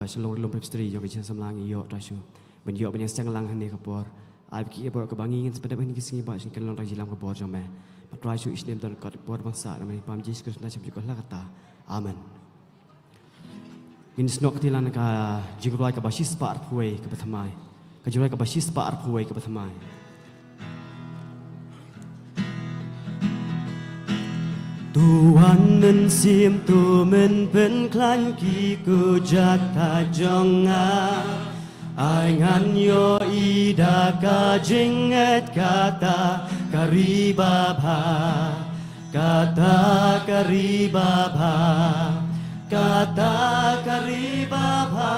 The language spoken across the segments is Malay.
Shalom lom pepstri yo kecil semlang yo rasu menyo banyak senglang hane kapor ai ki bo kebangin sepeda ini kisingi ba sing kelon rajilam kapor jome rasu isnem dan kat por bangsa namai pam Jesus Kristus nasib juga kata amen in snok tilan ka jigulai ka basis pa arpuai ka pathamai ka jigulai ka basis pa arpuai ka pathamai Tuhan mensim tu men klan ki ku jata jonga ai ngan yo ida ka jinget kata karibaba kata karibaba kata karibaba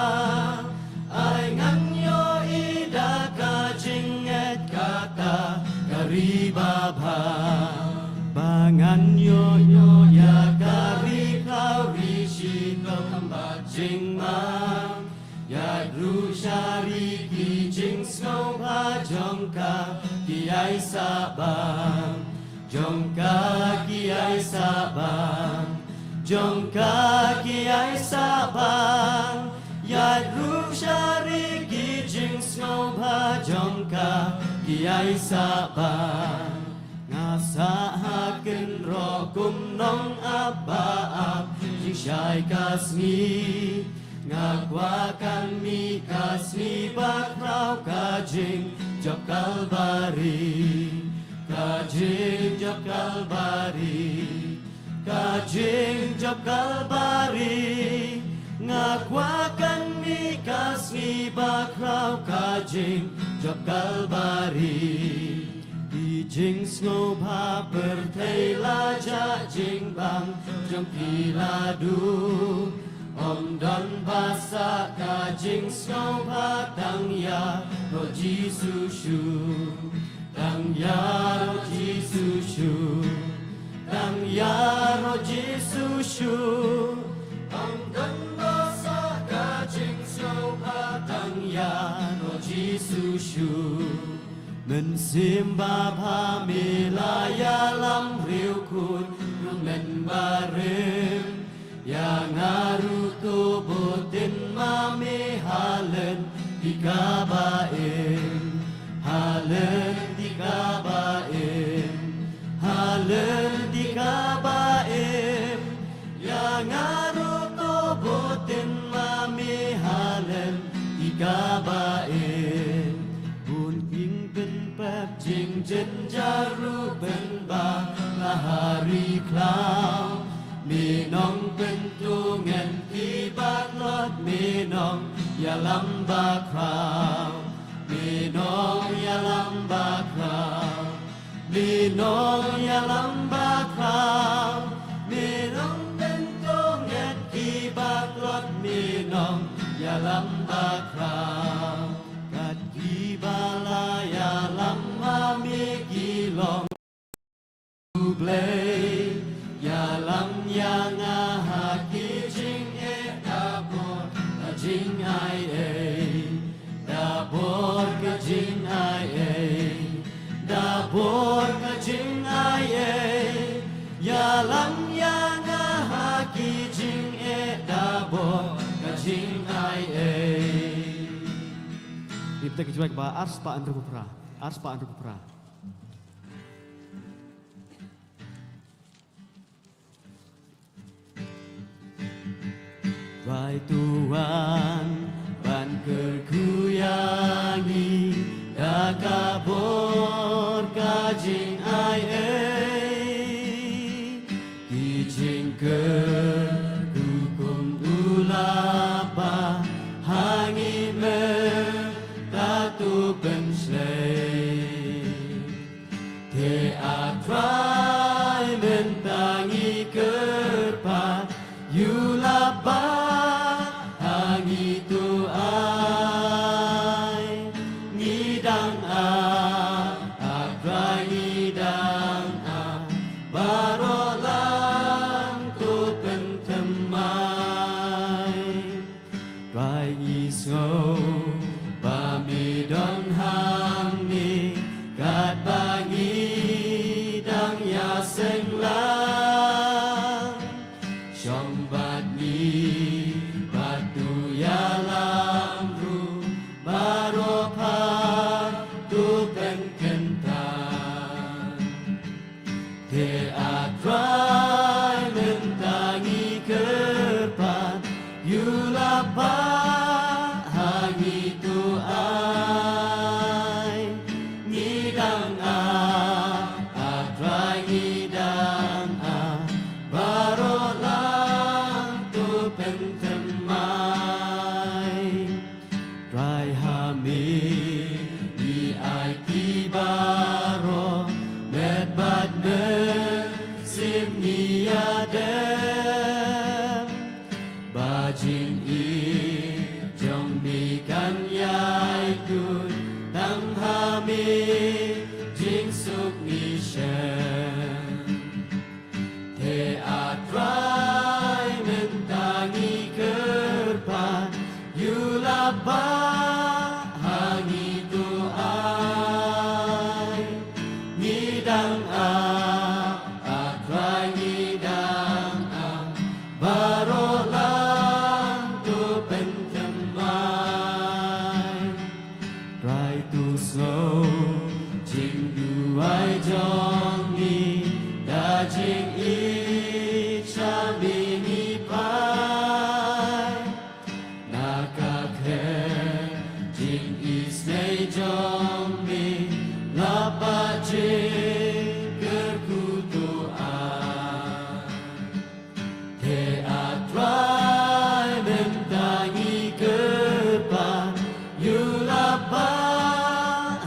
ai ngan yo ida ka jinget kata karibaba Bangan yo ya kari kauri shito kamba jing mang ya ru shari ki jing snow pa jongka ki ai sabang jongka ki ai sabang jongka ki ai sabang ya ru shari ki jing snow pa jongka ki ai sabang Ngasahaken rokum nong abaab Jing syai kasmi Ngakwakan mi kasmi Bakrau kajing Job kalbari Kajing job kalbari Kajing job kalbari Ngakwakan mi kasmi Bakrau kajing Job kalbari Jing snow pa pertela ja jing bang jong pila du om don basa ka jing snow pa tang ya ro jisu shu tang ya ro jisu shu tang ya ro jisu shu om don basa ka jing snow pa tang ya ro jisu shu Mensimba pamilaya lam riu kun Rumen barem Yang ngaru tubutin mami halen dikabain Halen dikabain Halen dikabain Yang ngaru tubutin mami halen dikabain Pep jing jen jaru ben ba lahari klau minong pentungan kibat lot minong ya lamba krau minong ya lamba krau minong ya lamba krau minong pentungan kibat lot minong ya lamba krau Balaya lama mikilong Ublay Yalam yang ahaki jing e dabor Na jing ai e Dabor ka jing ai e Dabor ka jing ai e Yalam yang ahaki jing e dabor ka jing ai e Kita kecuali ba ars pa andru pura ars pa andru pura Wahai Tuhan ban kerkuyangi dakabor kajing ai kijing ke hukum ulapa hangi Tatu penslay Te atrai mentangi kerpa Yulapa hangi tu ai Ngidang atrai ngidang Barolang tu pentemai Rai isgo Pamidon hamni kat bangi dang ya seng lang Syong bat ni batu ya bahangi tu ai ngidang atrai ngidang barolang tu pentemai rai hami di ai kibaro medbad sim niadem bajing jong bikan yai kun tang hami jing suk ni shen te atrai mentangi kerpan yulaba hangi tu ai ngidang atrai ngidang barolang tu pentemai rai tu slow jing duai jong ni da jing i chami ni pai naka khe jing i snei jong ni lapa jing kerkutu te atrai mentangi kerpan yulapa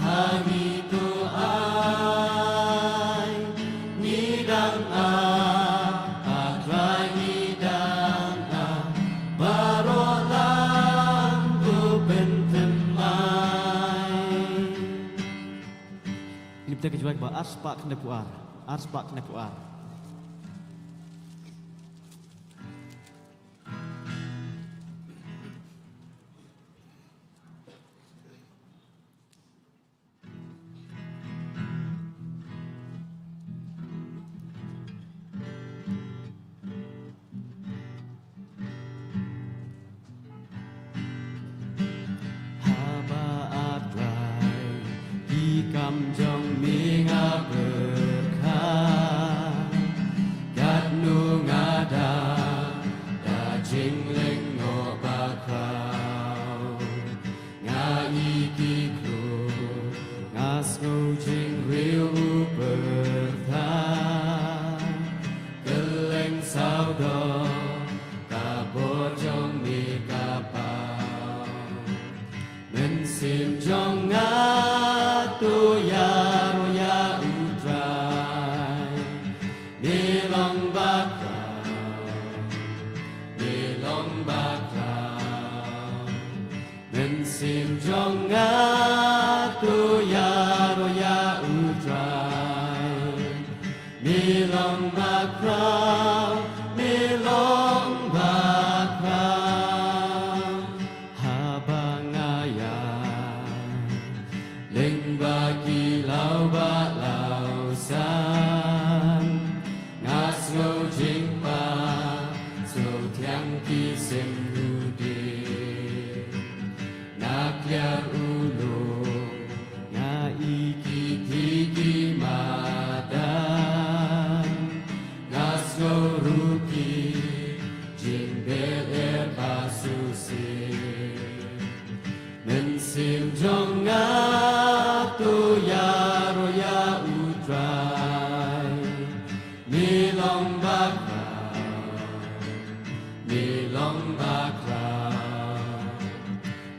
hangi tu ai ngidang atrai ngidang barolang tu pentemai ini kita kejual ba arspak kena puar Kam jong minga berkah gat nu ngada da jing lengo bakrau ngai ki kru ngas ngo jing riu bertha keleng sao do ta bo jong mi kapau men sim jong tu ya roya utrai nilong bakrau mensim jonga tu ya roya utrai nilong bakrau habangaya Leng bagi lau ba lau san ngas ngô jing pa so thiang ki sem hu de nak ya ulu nga i ki thi ki ma dan ngas ngô ru ki jing bel ba su se men sim jong nga tu ya roya utrai nilong bakrau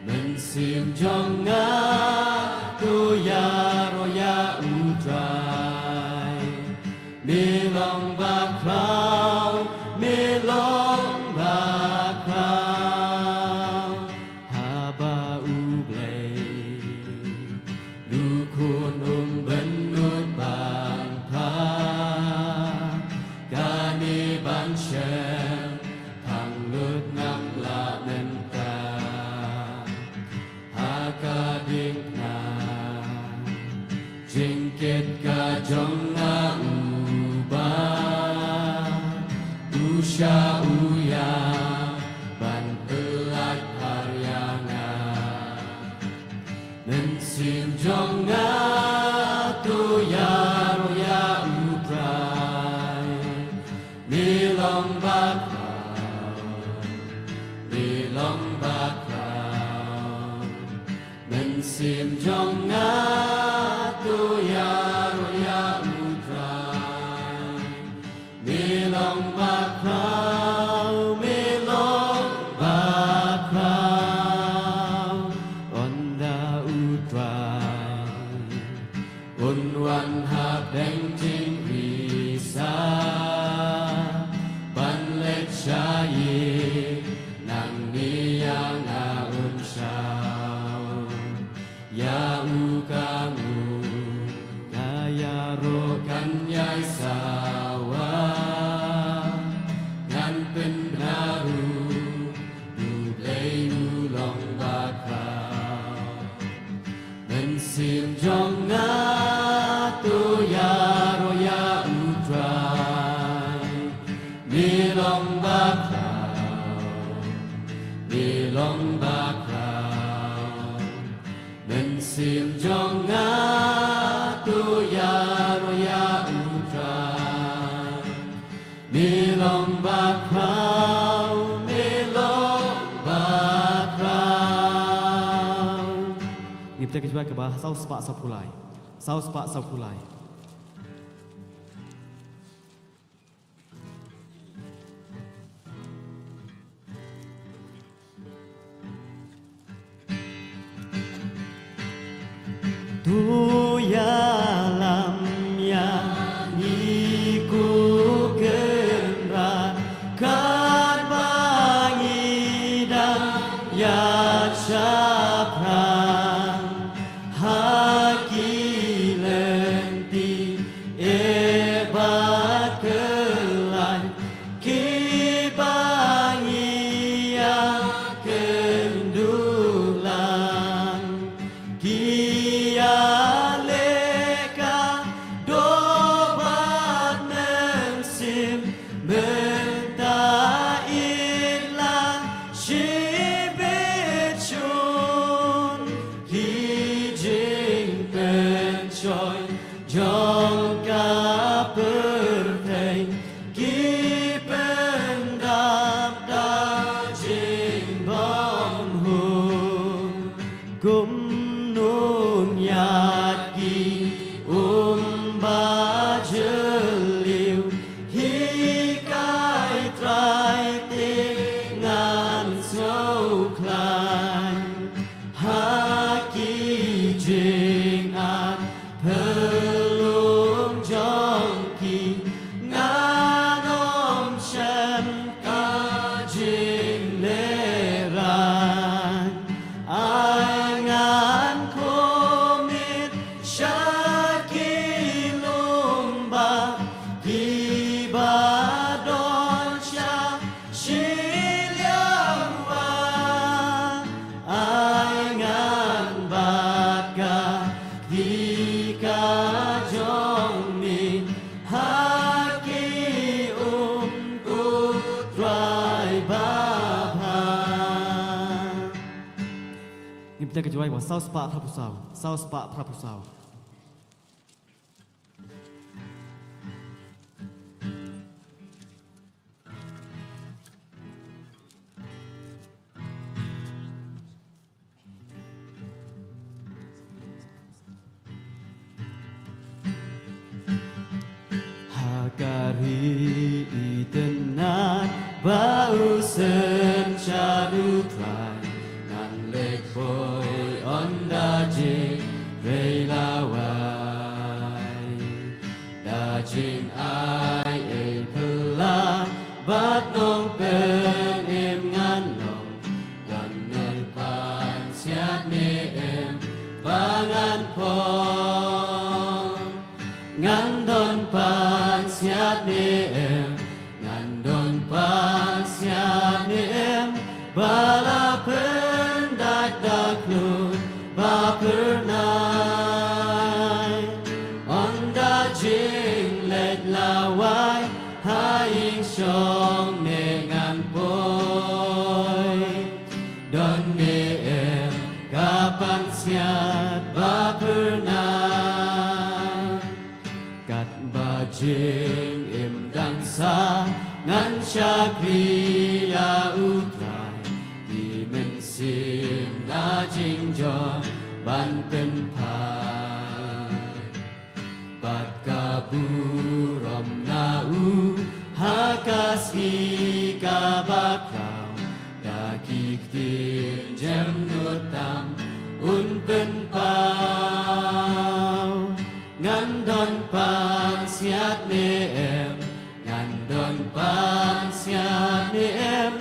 mensim jonga tu ya roya utrai nilong bakrau haba ublei kun ben nut bang pa gani ban shem thang nut ngam la men ta haka ding na jing ket ka jong na u ba usha uya ban pelat haryana mensim jonga tu ya roya utrai nilong bakrau nilong sim jong nga tu ya ro ya utrai milong bakrau onda utrai unwan hap deng jing risa ban lek shayi nang niya nga unshao ya ukamu kaya ro kan yai sawa ngan pen benaru du lei ulong bakrau men sim jong nga tu ya ro ya utrai milong bakrau men sim jong nga tu ya ro ya utrai milong bakrau ni kita kecuali ke bah sau spa sau pulai tu ya lam ya ni ku kenra kat bangi dan ya chapran haki lenti ebat kelai ki bangi ya kendulan Kia leka dobat mensim mentailah shibechun hijing pencoy jong ka perteng ki pendap dajing bom hun kum nun yat ki ba jeliu hi kai trai tingan sâu klai ha ki jing at pelung jong ki nganom shem ka jing leran ai ngan komit shakilum ba ibadon sha shiliang wa ai ngan baka hika jong min haki ku trai ba Kita kecuali bahwa saus pak prapusau. Hakari itenan bau sencadu trai nan lek boy onda jing rei lawai dajing ai e pela bat nong pen em ngan nong dan nel pan siat ne em bangan pon ngan don pan siat ne em ngan don pan siat ne em bala pendak daklut ba pernai onda jing let lawai haing song ne ngan boy don ne em kapan siat ba pernai kat ba jing em dang sa ngan syakriya utrai di mensim da jing jon banเป็นพายบัดกาบูรอมนาอูฮากาสีกาบาคราวดากิกติเจมนุตัมอุนเป็นเปล่างันดอนปานเสียดเนเอมงันดอนปานเสียดเนเอม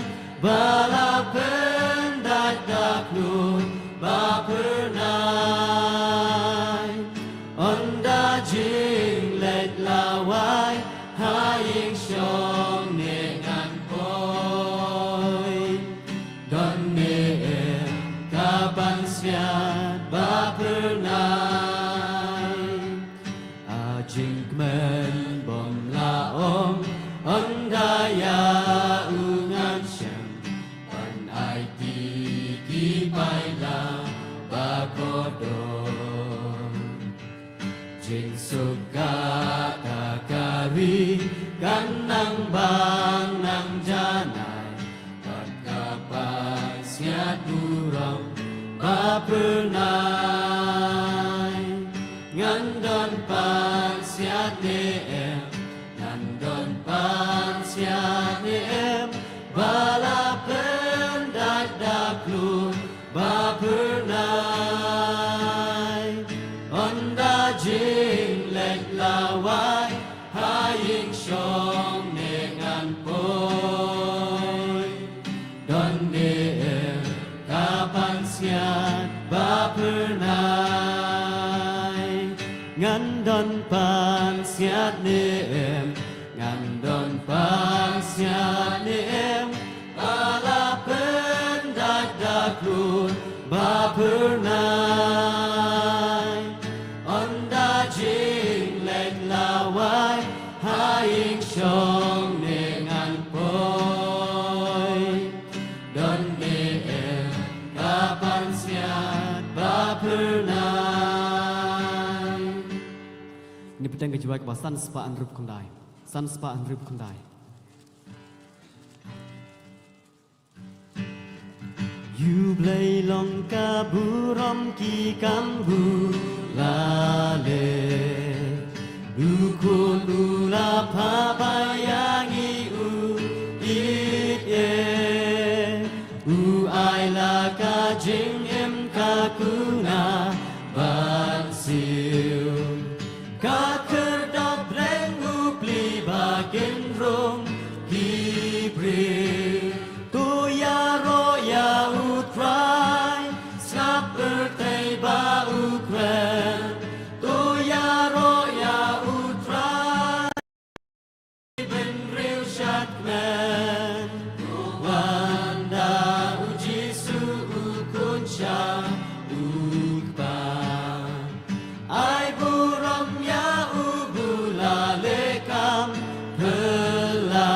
บาลาเป็นดัดดักนูบาเพอร์นายอันดาจิงเล็ดลาวายหายิงชองเนงันปอยดอนเนเอมกาบันเสียดบาเพอร์นายอาจิงเมนบอมลาอมอันดายาอุงันเชมปันไอตีกีไปลาบาโกโดจิงสุกาตาการีกันนังบางนังจานายปัดกาปาเสียดูรองบาเพอร์นายงันดอนปานเสียเนเอมงันดอนปานเสียเนเอมบาลาเป็นดัดดักลูบาเพอร์นายอันดาจิงเล็ดลาวายหายิงชองเนงันปอยดอนเนเอมกาปันเสียบาเพอร์นายงันดอนปานเสียเนเอมงันดอนปานเสียเนเอมบาลาเป็นดัดดักลูบาเพอร์นายอันดาจิงเล็ดลาวายหายิงชองเนงันปอยดอนเนเอมกาปันเสียบาเพอร์นายนี่เป็นการจุดว่าสันสปาอันรูปคนใดสันสปาอันรูปคนใดอยู่เบลยลงกาบูรอมกีกัมบูลาเลดูคุณอูลาพาบายางีอูอีเออูไอลากาจิงเอ็มกาคูนาบันซิลกาคืดดอกเร่งอูปลีบาเกนรงกีบรีตัวยาโรยาอูทรายสนับเอร์เตบาอูแครตัวยาโรยาอูทรายเป็นเรียวชัดแมนวันดาอูจิสูอูคุนชาอูปาไอบูรอมยาอูบูลาเลกัมเพลา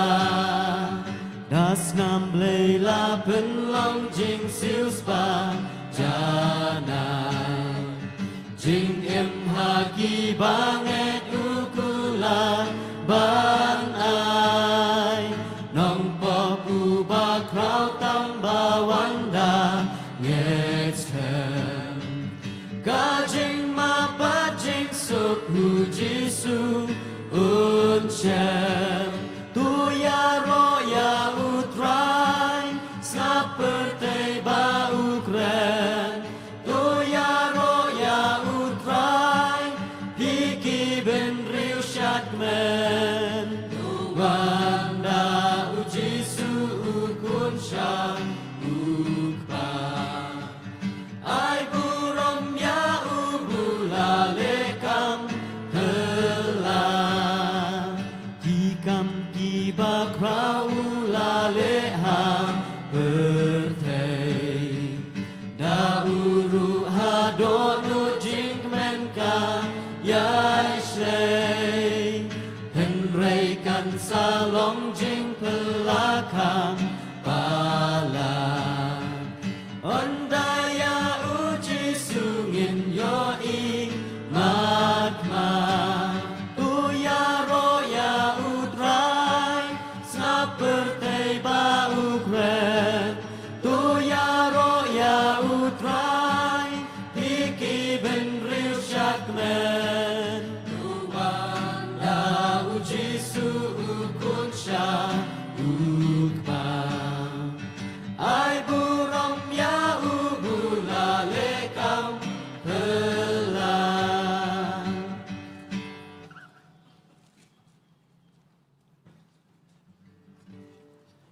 Das nam blela pen long jing siêu spa jana jing em ha ki bang et ukula ban ai nong pop u ba krau tam ba wanda nget hem ka jing ma pa jing suk hu jisu un chem tu ya ro ya utrai seperti bau keren tu ya ro ya utrai hiki ben riu syatmen wanda uji su ukun syam ukpa ai burom ya ubula lekam hela ki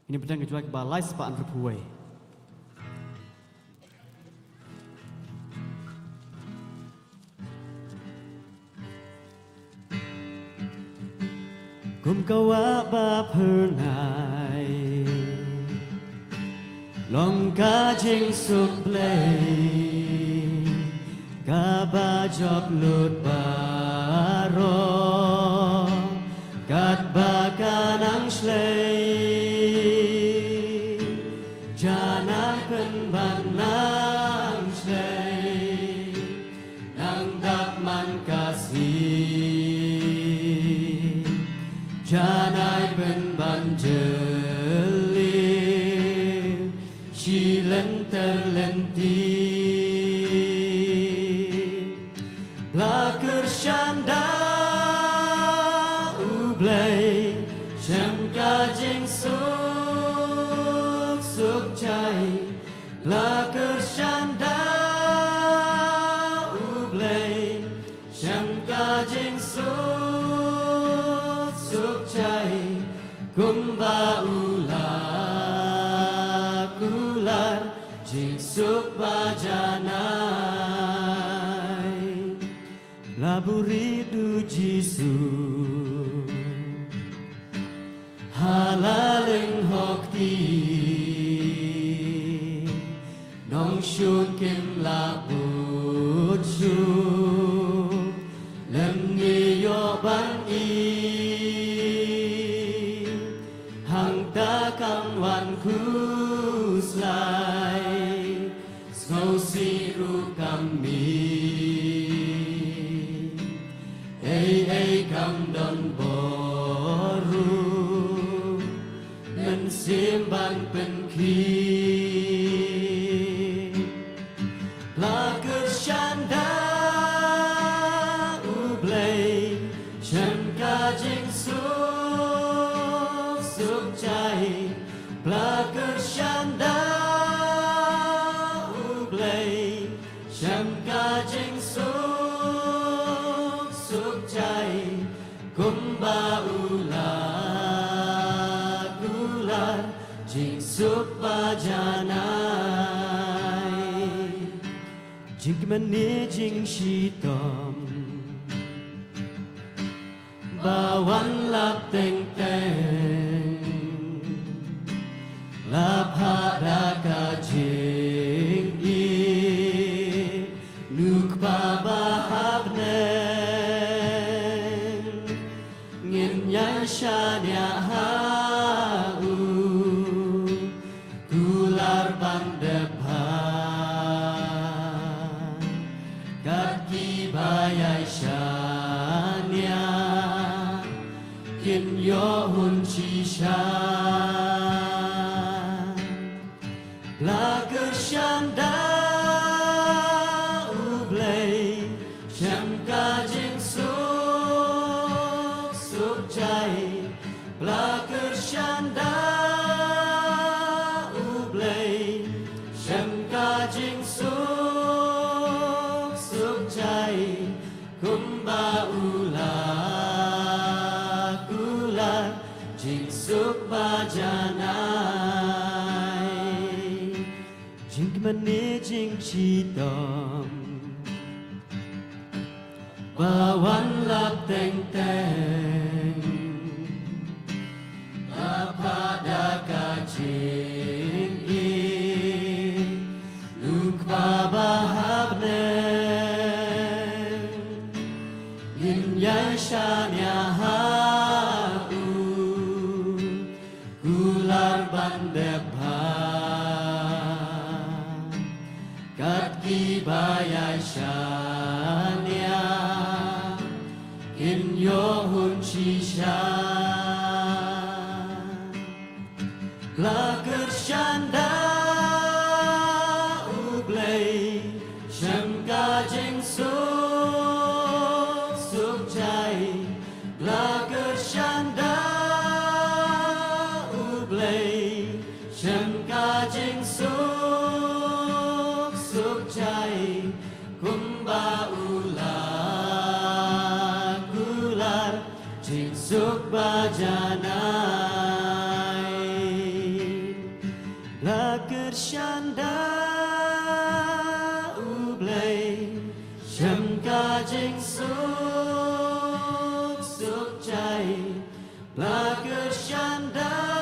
ini pedang kejual ke balai sepaan berpuai. Kum kawa ba pernai long ka jing suk play ka ba job lut baro kat ba kanang slay jana pen ban nang slay nang dak man kasih Janai ben banjeli Shilen terlenti Laker syanda ublay Syam kajing suk suk cai Laker syanda ublay Syam kajing suk Cai kumba ular jingsuk bajanai laburi du jisu halaling hokti nong shun kim labut shu lem niyo ban Takkan wan ku slai Skau siru kami Ei kam don boru Mensimban penki Laker syanda ublay Syam kajing Cai Plakar syanda ublay Syam kajing suk cai Kumba ular Jing suk bajanai Jing mani jing shitom Bawan lap teng teng Laphada kajing i Nuk babahabnen Ngin nyashanya hau Kular bandepan Kaki bayai syanya Kin yohun cishan Laker syanda ublay Syam kajing suk cai Laker syanda ublay Syam kajing suk cai Kumba ular Jing suk bajanai Jing mani jing citom Bawan lap teng teng Lapada kajing i Luk babahabnen Yin yai syanya hau Kular bandepan Katki bayai syanya In yohun cishan Laker syanda ublay Syam kajing suk cai Laker syanda ublay Syam kajing suk cai Kumba ular Jing suk bajanai play chăm ca chính suốt chạy là cứ chan đã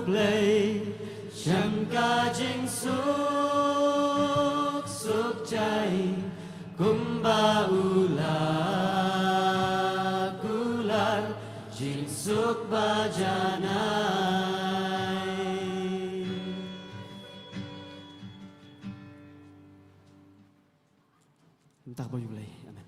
play chăm ca chính suốt chạy cùng ba ular chính suốt ba janai tak boleh play. Amen.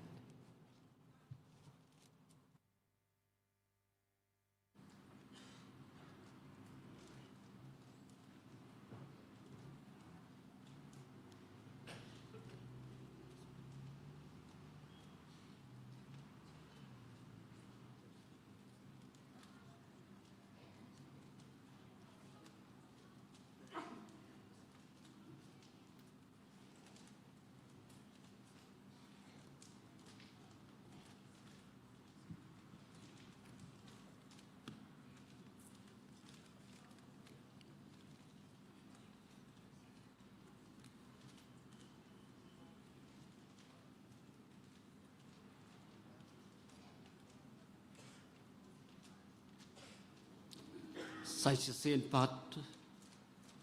Saya sen pat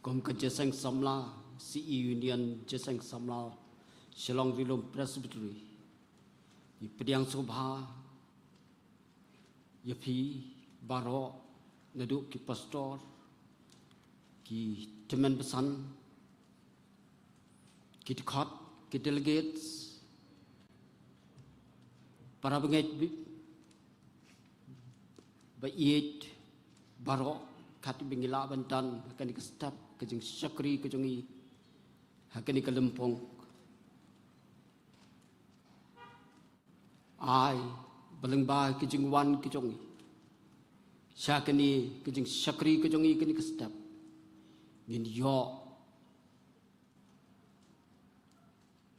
kom ke jeseng samla CE Union jeseng samla Shillong Rilum Presbytery di Pediang Subha yapi baro naduk ki pastor ki teman pesan ki dekat ki delegates para pengait baik baro kati bingila bantan akan dikestap kejeng syakri kejongi akan dikelempong ai belengba kejeng wan kejongi syakani kejeng syakri kejongi akan dikestap ngin yo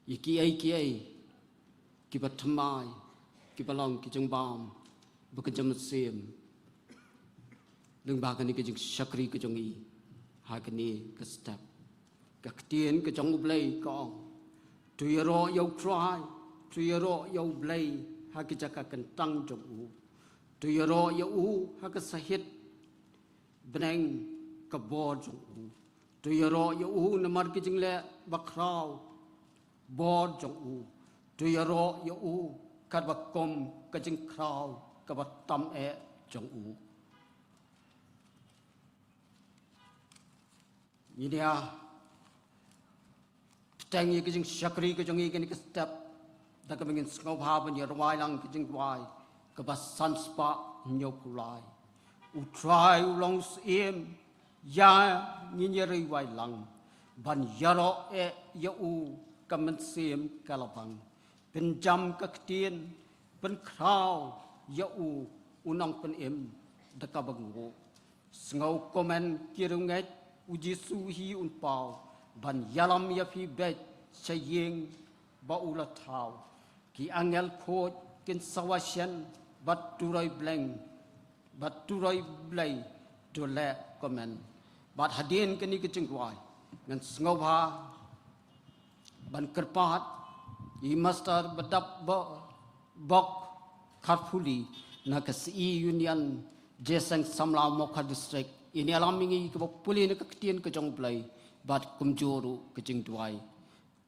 iki ai kibat thamai kibalong kejeng bam bekejam sem Nung bagan ni kejeng syakri kejeng i, hakan ni kestap, kaktian kejeng ublay kong, tuyero yau try, tuyero yau blay, hakijaka kentang jong u, tuyero yau hakasahit, beneng kabor jong u, tuyero yau namar kejeng le bakraw, bor jong u, tuyero yau kadbakom kejeng kraw, kabatam jong u. Ini dia petangi kejeng syakri kejeng ini kestap tak kemingin sengau haban ya rawai lang kejeng wai kebasan spa nyopulai utrai ulang sim ya nyinyeri wai lang ban yaro yau kemen sim kalabang penjam kektian penkrau yau unang penim dekabangu sengau komen kirunget uji suhi unpau ban yalam yapi bet saying baula tau ki angel khot kin sawasyan bat turai blay dole komen bat hadin kini kecengwai ngan sngobha ban kerpat i master badap bok kharfuli na kasi union jeseng samla mokha district ini alam mingi ke puli ne kektian ke jong play bat kumjuru ke jing duai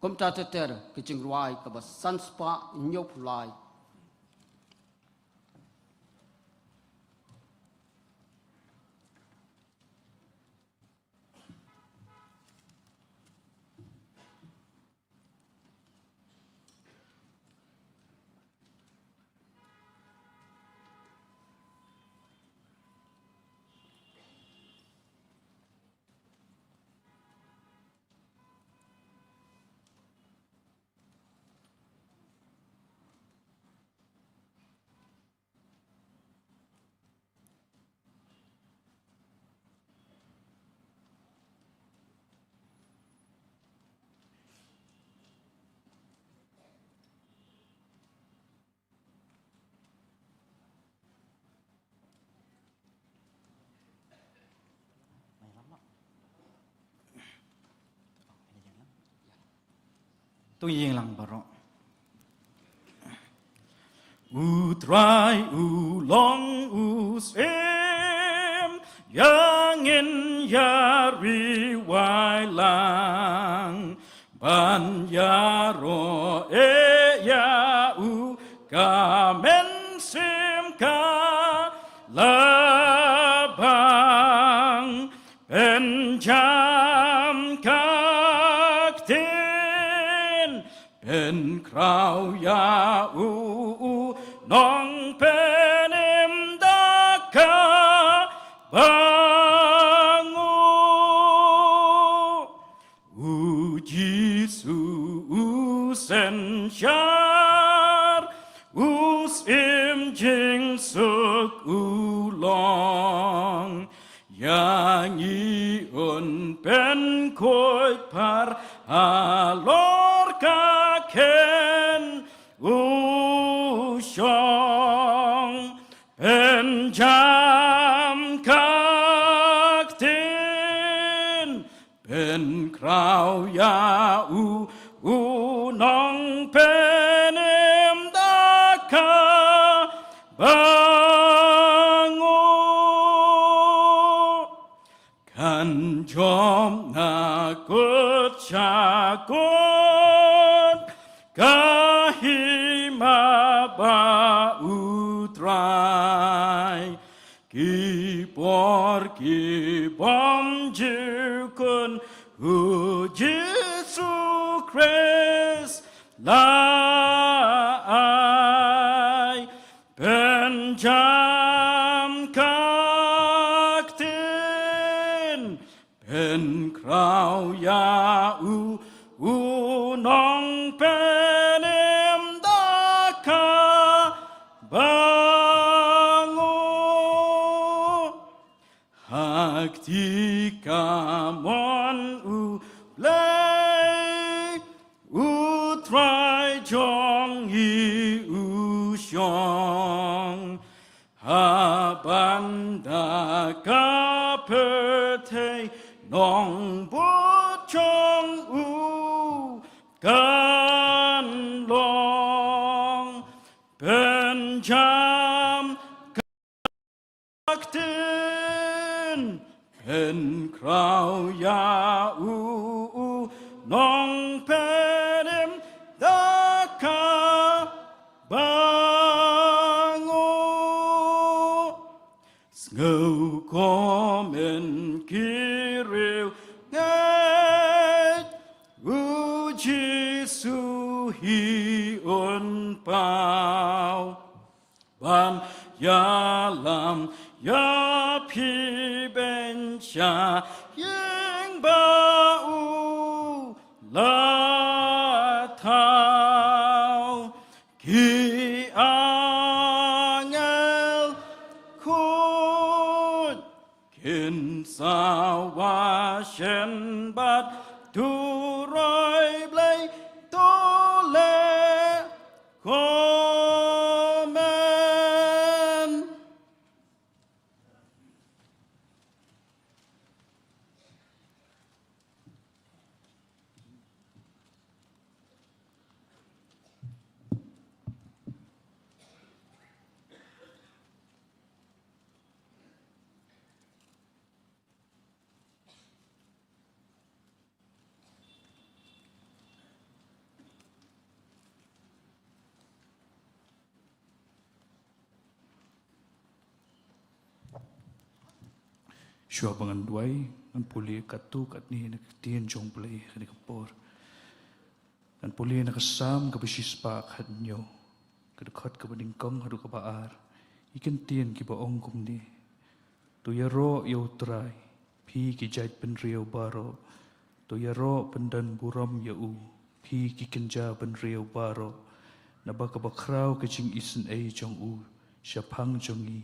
kum ta teter ke jing ruai ke bas sanspa nyop lai tu yeng lang baro u trai u long u sem yang in yari wai lang ban ya ro e ya u ka men sim ka la bang ben jam kak tin ben krau ya u nong penim da ka bangu u jisu u sen shar us im jing suk u long yang i un pen koi par alor ka ken u shong pen jam kak tin pen krau ya u nong pen em da ka bangu kan jom na kut cha kun kahima ba utrai ki bom jukun hu Jesu Christ lai ben jam kak tin ben krau ya u nong pen em da ka bangu hak ti ka mon u lay u try jong i u shong ha ban da ka per te nong bu chong u kan long pen jam kak tin pen krau ya u nong pen em da ka bangu ngâu komen kiriu ngai u Jesu hi un pao ban ya lam ya pi ben cha yeng ba u la thao ki angel khut kin sa wa shen bat tu roi blei to le komen Shua bangan duai kan puli katu kat ni nak tien jong play kan kapor kan puli nak sam ka bisis pa khanyo ka dekat ka banding kong hadu ka baar ikan tien ki ba ong kum ni tu ya ro yo trai pi ki jait pen riau baro tu ya ro pendan buram ya u pi ki kenja pen riau baro na ba ka ba krau ka jing isen ei jong u shapang jong i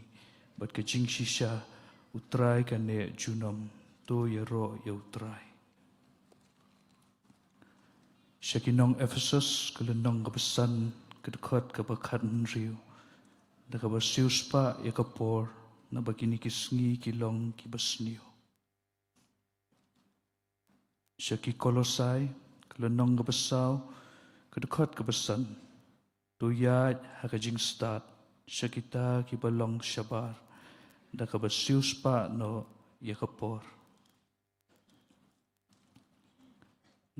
bat ka jing shisha utrai ka ne junam to ya ro ya utrai shakinong Ephesus kelenong ka pesan ka dekat ka bakhan riu da ka basiu spa ya kapor na bakini kisngi kilong ki basniu Shaki Kolosai kelenong ka pesaw kedekot kebesan tuyat hakajing start syakita kibalong syabar da kabasius pa no ya kapor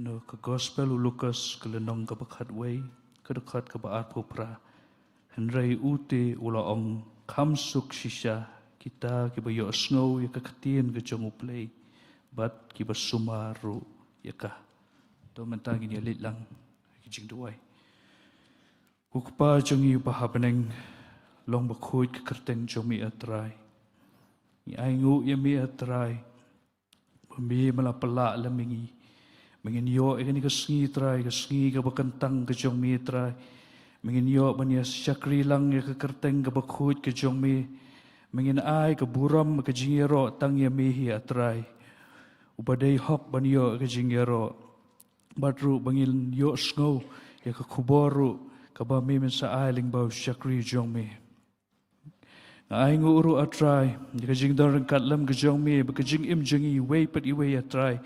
no ka gospel Lukas kelenong kabakat way kedekot kabaat popra henrai ute ulaong kamsuk shisha kita kibayo snow ya kakatien ke jong uplay bat kibasumaru ya ka to mentang ini alit lang kijing duai ukpa jong yu pahabeneng long bakhuit ke kerteng jong mi atrai ni aingu ya mi atrai pembi malapala lamingi mengin yo egani ka sngi trai ka sngi ka bakantang ke jong mi trai mengin yo bania syakri lang ya ke kerteng ka bakhuit ke jong mi mengin ai ka buram ka jingero tang ya mi hi atrai ubadai hok banyo ka jingero batru bangil yo snow ya ka kuboru ka ba mi men sa ai ling bau syakri jong mi ai ngu uru atrai ka jing don kat lam ka jong mi ba ka jing im jingi wei pat i wei atrai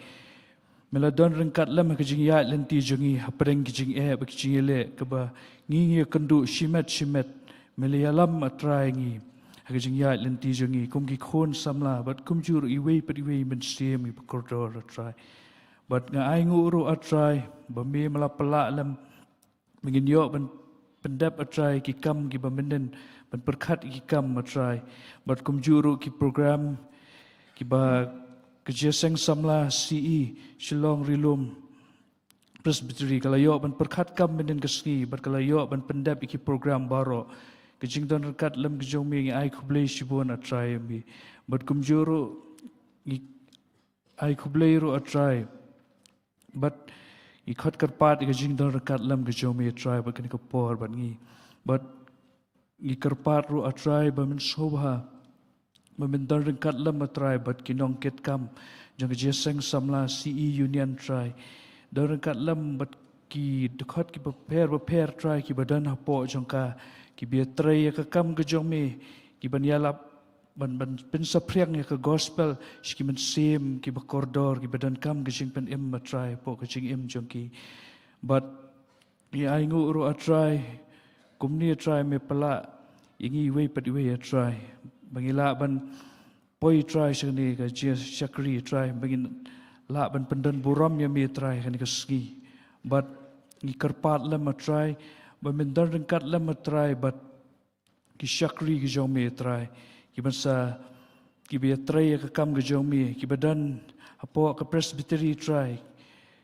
mela don kat lam ka jing ya lenti jingi hapreng ki jing ba ki jing le ka ba ngi kandu shimet mela ya lam atrai ngi ka jing ya lenti jingi kum ki khon samla bat kum jur i wei pat i wei men sim i korridor atrai bat nga ai ngu uru atrai ba mi mela pala lam mengin yo ban pendap atrai ki kam ki bamenden ban perkhat ki kam atrai bat kum juru ki program ki ba kerja seng samla CE Shillong Rilum Presbytery kalau yo ban perkhat kam menden kesni bat kalau yo ban pendap ki program baro kejing don rekat lam kejong mi ai kublai shibon atrai mi bat kum juru ai kublai ru atrai bat ikhat karpat ka jing don rekat lam ka jomi atrai ba kan ka por ban ngi but i karpat ru atrai ba min shobha ba min don rekat lam atrai but kinong ket kam jang je seng samla CE Union try don rekat lam but ki dekhat ki ba per try ki badan hapo jang ka ki bi trai ka kam ka jomi ki ban yalap ban pen sapriang ya ka gospel shiki men sim ki ba koridor ki badan kam ki jing pen im matrai po ki jing im jong ki but ni ai ngu ru atrai kumni atrai me pala ingi wei pat wei atrai bangila ban poi try sini ka je syakri try bangin la ban pendan buram ya mi try kan ka ski but ni karpat lam try ba men dan rengkat lam try but ki syakri ki jong mi try ki bansa ki be try ka kam ka jong mi ki badan apo ka presbytery try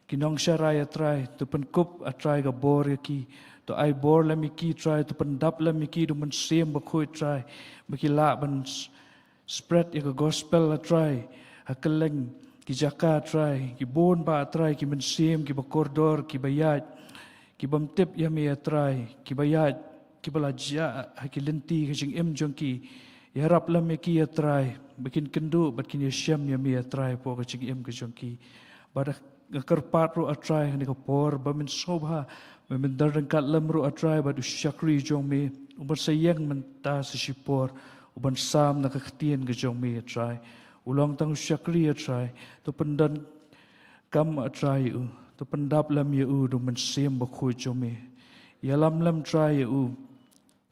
ki nong sharaya try to pen kup a try ka bor ki to ai bor lam ki try to pen dap lam ki do man sem ba khoi try ba ki la ban spread ya gospel a try hakeleng ki jaka try ki bon ba try ki men sim ki ba koridor ki bayat ki bam tip ya me try ki bayat ki balaja hakilenti ki jing em jong ki ya rap lam ki ya try bikin kendu bikin ya syam ya me try po ki jing em ki jong ki bada kerpat ru a try ni ko por ba men sobha men darang kat lam ru a try ba du syakri jong me ubar sayang men ta si por uban sam na kakhtien ke jong mi try ulang tang syakri try to pendan kam try to pendap lam ye do men sem ba khoi jong mi ya lam try ye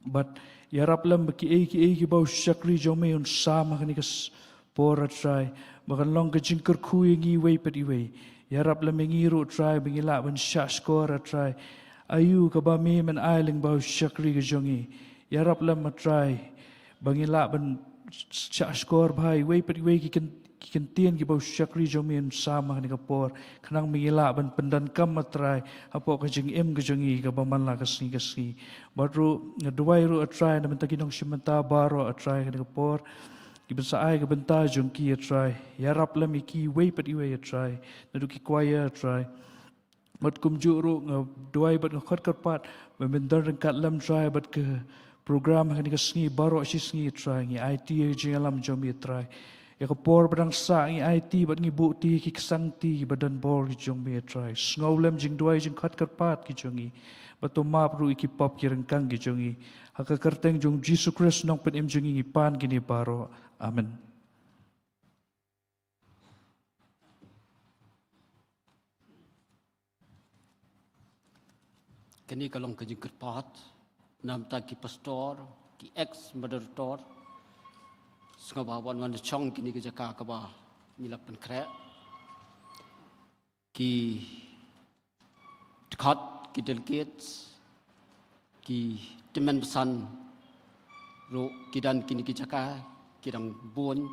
but ya rap lam ki ba syakri jong mi un sam ka ni kas por try bakan long ke jingker khu ngi wei pedi wei ya rap lam ngi ru try bingila ban shash kor try ayu ka ba mi men ailing ba syakri ke jongi ya rap lam try bangila ban skor bhai wei pati wei ki kan tien ki bau syakri jomin sama ni kapor kanang mingila ban pendan kam matrai apo ka jing em ka jangi ka baman la ka si baru ngadwai ru atrai na mentaki nong simenta baro atrai ka kapor ki bensa ai ka benta jong ki atrai ya rap lam ki wei pati wei atrai nadu ki kwaya atrai mat kum juru ngadwai bat khot karpat memendar kat lam trai bat ke program kan ka sngi baro si sngi try ngi IT jing alam jomi try ya ko por badang sa ngi IT bat ngi bu ti ki sang ti badan bor ki jomi try sngoulem jing duai jing khat karpat ki jongi bato map ru ki pop ki rengkang ki jongi haka kerteng jong Jesus Christ nong pen em jongi ngi pan kini baro amen. kini kalong kajing kerpat, nam ta ki pastor, ki ex moderator, sengabawan wan chong kini kejaka kaba nilapan krek, ki dekat ki delegates, ki teman pesan, ro kidan kini kejaka, kidang bun,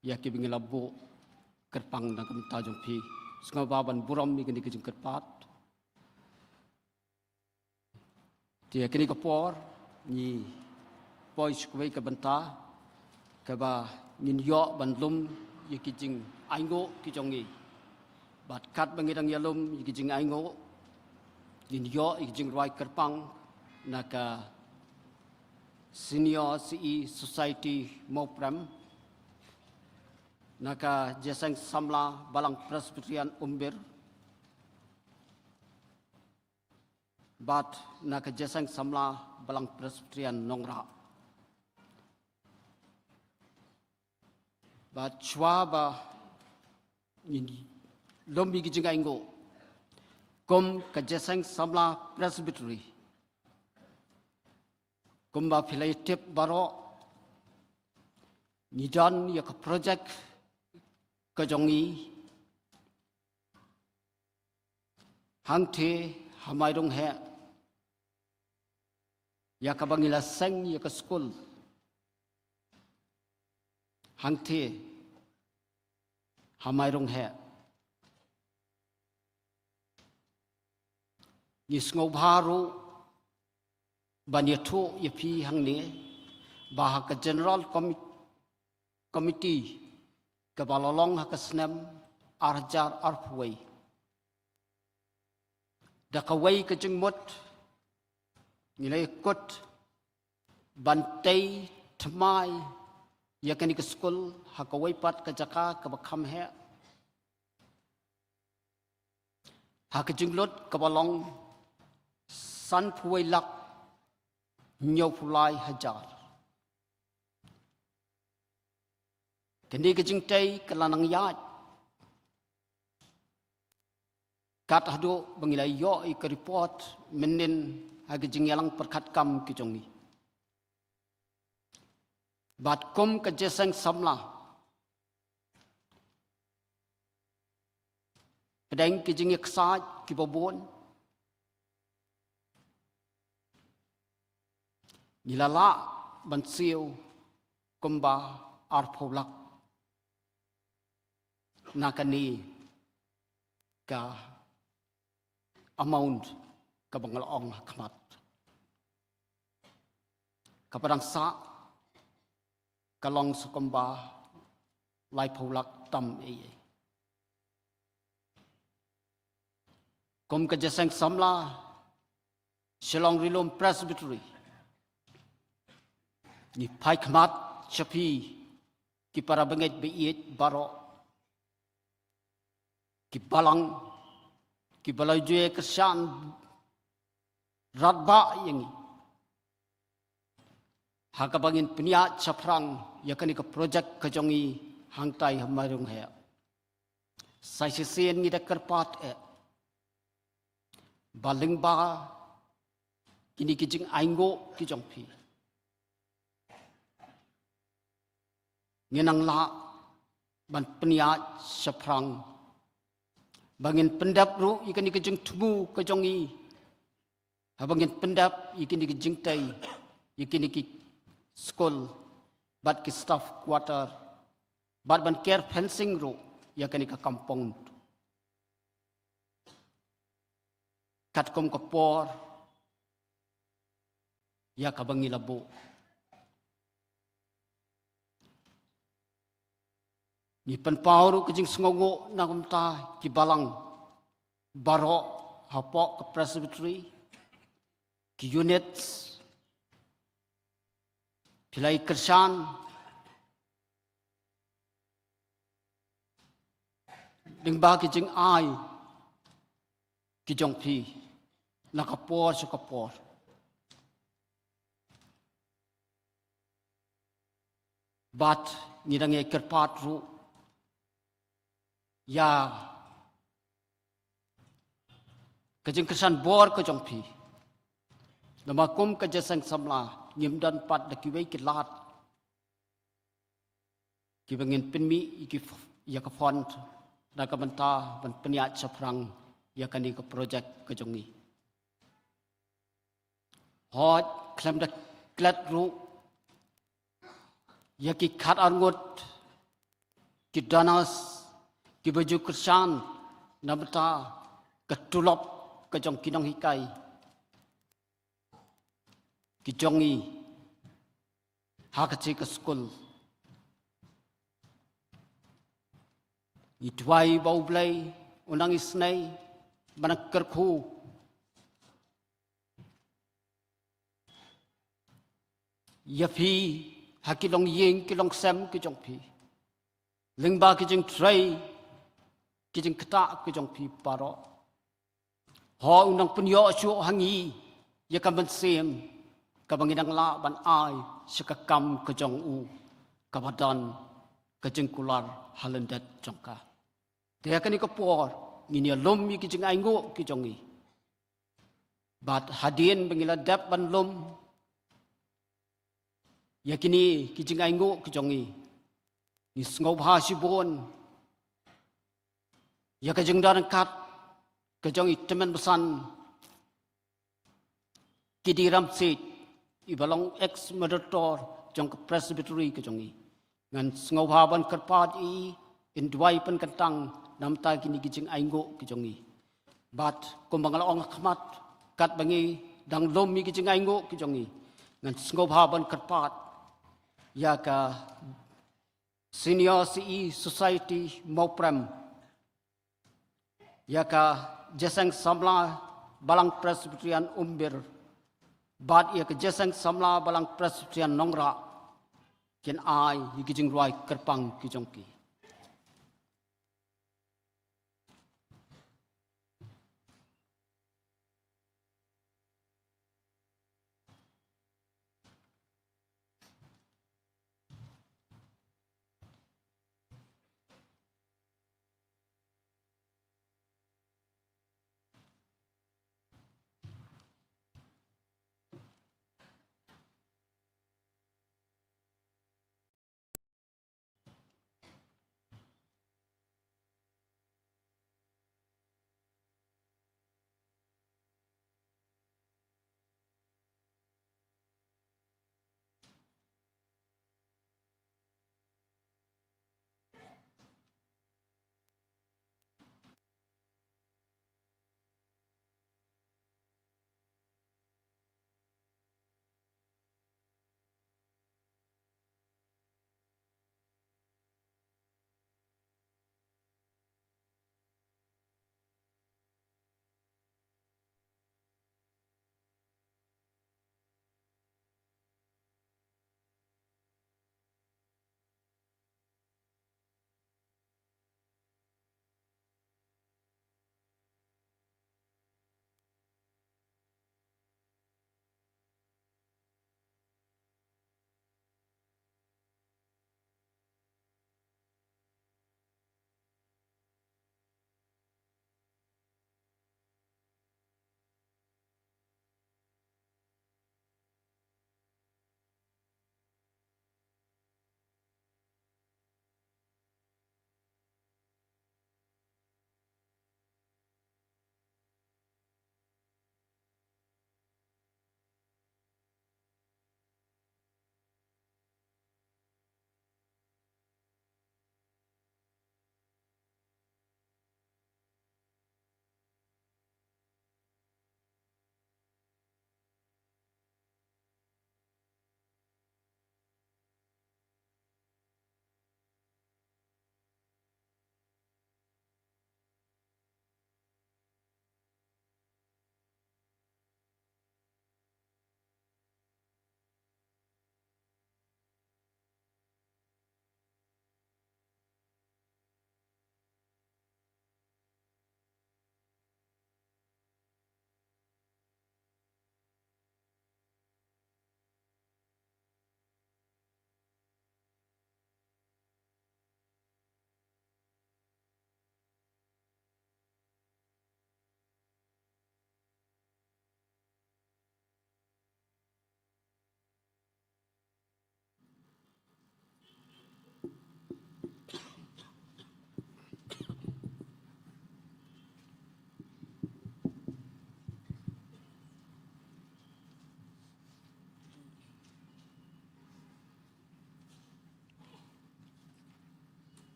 ya ki bingelabu kerpang dan kemta jongpi, sengabawan buram ni kini kejing kerpat. Dia kini kapor ni boys kuai ke benta ke ba nin yo bandlum ye kijing aingo kijongi bat kat bangidang yalum ye kijing aingo nin yo ye kijing roi kerpang naka senior CE society mopram naka jesang samla balang presbyterian umbir bat nak jesang samla balang presbyterian nongra bat chwa ba ini lombi gijing aingo kom ka jesang samla presbytery kom ba philai tip baro nidan ya ka project ka jongi hangte hamai dong he ya ka bangila seng ya ka school hangte hamai rong he ni sngo bharu banyato ya pi hang ne bah ka general committee ka balalong ha ka snem arjar arpway da kawai ka jengmot nilai kot bantai thamai ya kani ke school ha kawai pat ka jaka ka bakham he ha ka jenglot ka balong san phuai lak nyau phulai hajar kani ke jengtai ka lanang yat kat hado bangila yo i ka report menin ag jingyalang perkat kam ki jongi bat kom ka jesang samla pedang ki jingi ksaj ki bobon nilala bansiu komba arpholak nakani ka amount ka bangalong khmat kapadang sa kalong sukomba lai pholak tam e kom ka jesang samla shillong rilom presbytery ni pai khmat chapi ki para banget beit baro ki balang ki balai jue kesan radba yang haka bangin peniat chaprang yakani ka project kajongi hangtai hamarung he sai sen ni da kerpat baling ba kini kijing aingo kijong pi ngenang la ban peniat chaprang bangin pendap ru ikan ikejeng tumu kejongi habangin pendap ikan ikejeng tai ikan ikik school bat ki staff quarter bat ban care fencing ru ikan ikak compound katkom kapor ya kabangi labo ni penpauru kejing sengongo nagumta ki balang baro hapok ke presbytery ki units pilai kersan dingba kejing ai ki jongpi nakapor sukapor bat nidang ye kerpat ru ya kejeng kesan bor kejong pi. Nama kum kejeseng samla nyim dan pat da kiwei kilat. Ki bangin penmi iki ya ka font da ka benta ban peniat saprang ya kan ke projek kejongi. Hot klem da klat ru ya ki khat angut ki danas ki baju kersan namta ketulop kejong kinong hikai ki jongi hakati ke skul itwai bau blai unang isnai banak kerku yapi hakilong yeng kilong sem ki jong pi lingba ki jing tray ki jing kata ki jong pi paro ho unang punyo shu hangi ya kam ban sem ka bangidang la ban ai sikakam ke jong u kabadan ke jing kular halendat jongka dia kan ko por ngini lom ki jing aingo ki jongi bat hadien bangila dap ban lom yakini ki jing aingo ki jongi ni sngau ha sibon ya ka jing dan kat ke jongi teman besan ki diram sit ibalong ex moderator jong ke presbytery ke jongi ngan sngau ha ban kerpat i in dwai pen kentang nam ta kini ki jing aingo ki jongi bat kumbangala ong khmat kat bangi dang lom mi ki jing aingo ki jongi ngan sngau ha ban kerpat ya ka senior CE society Moprem ya ka jeseng samla balang presbyterian umbir bat ya ka jeseng samla balang presbyterian nongra ken ai yigijing ruai kerpang ki jongki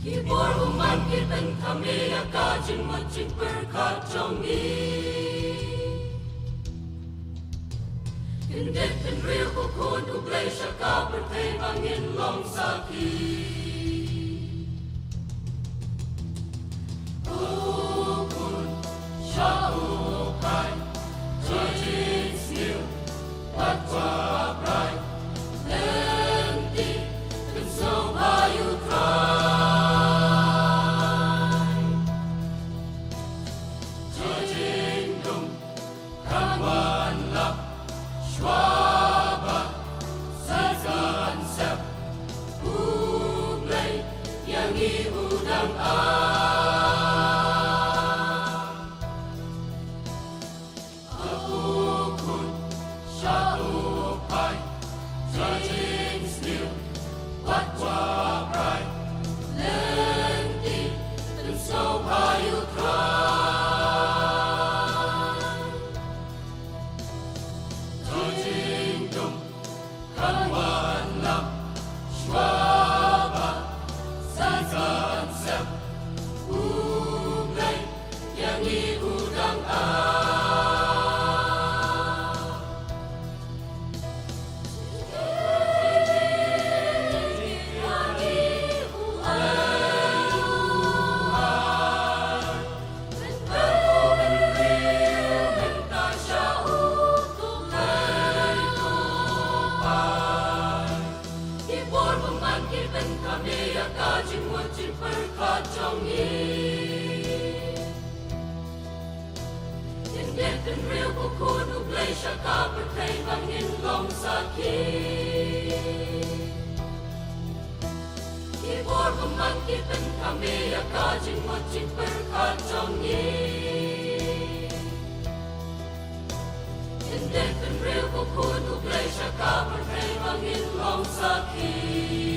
Kibor uman kipen kami akajin mucing perkacongi. Indit penril kukun ublay siya ka bertay bangin long sakit. Kukun siya ukay, jajin sil, patwabray, lenti, kenso bayu try. Shwaba berkat jongi Indet dan real kukun ublay syaka berkay bangin long sakit Ibor pemangkit dan kami akajin mojin berkat jongi Indet dan real kukun ublay syaka berkay bangin long sakit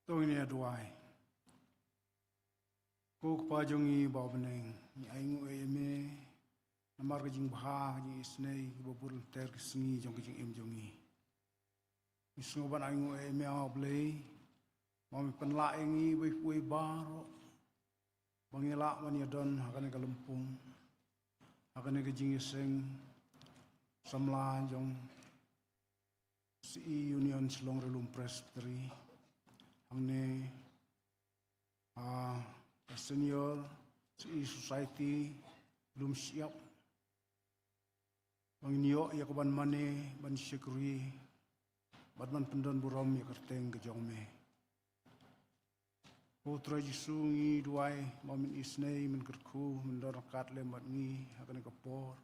Tôi ini aduai. Ku kepajongi bawa beneng. Ni aingu eme. Namar kejing bahah ni isnei bobur ter kesengi jong kejing em jongi. Ni sengoban aingu eme ablei. Mami penlaengi wei baro. Bangilak mani adon hakane kalempung. Hakane kejing iseng. Samlan jong si Union Selong Relum Presbytery. Hangne senior si society belum siap. Banginyo ya kaban mane ban syukuri badman pendon burom ya kerteng ke jongme. Putra jisungi duai mamin isnei min kerku mendor kat lembat ngi hakane kapor.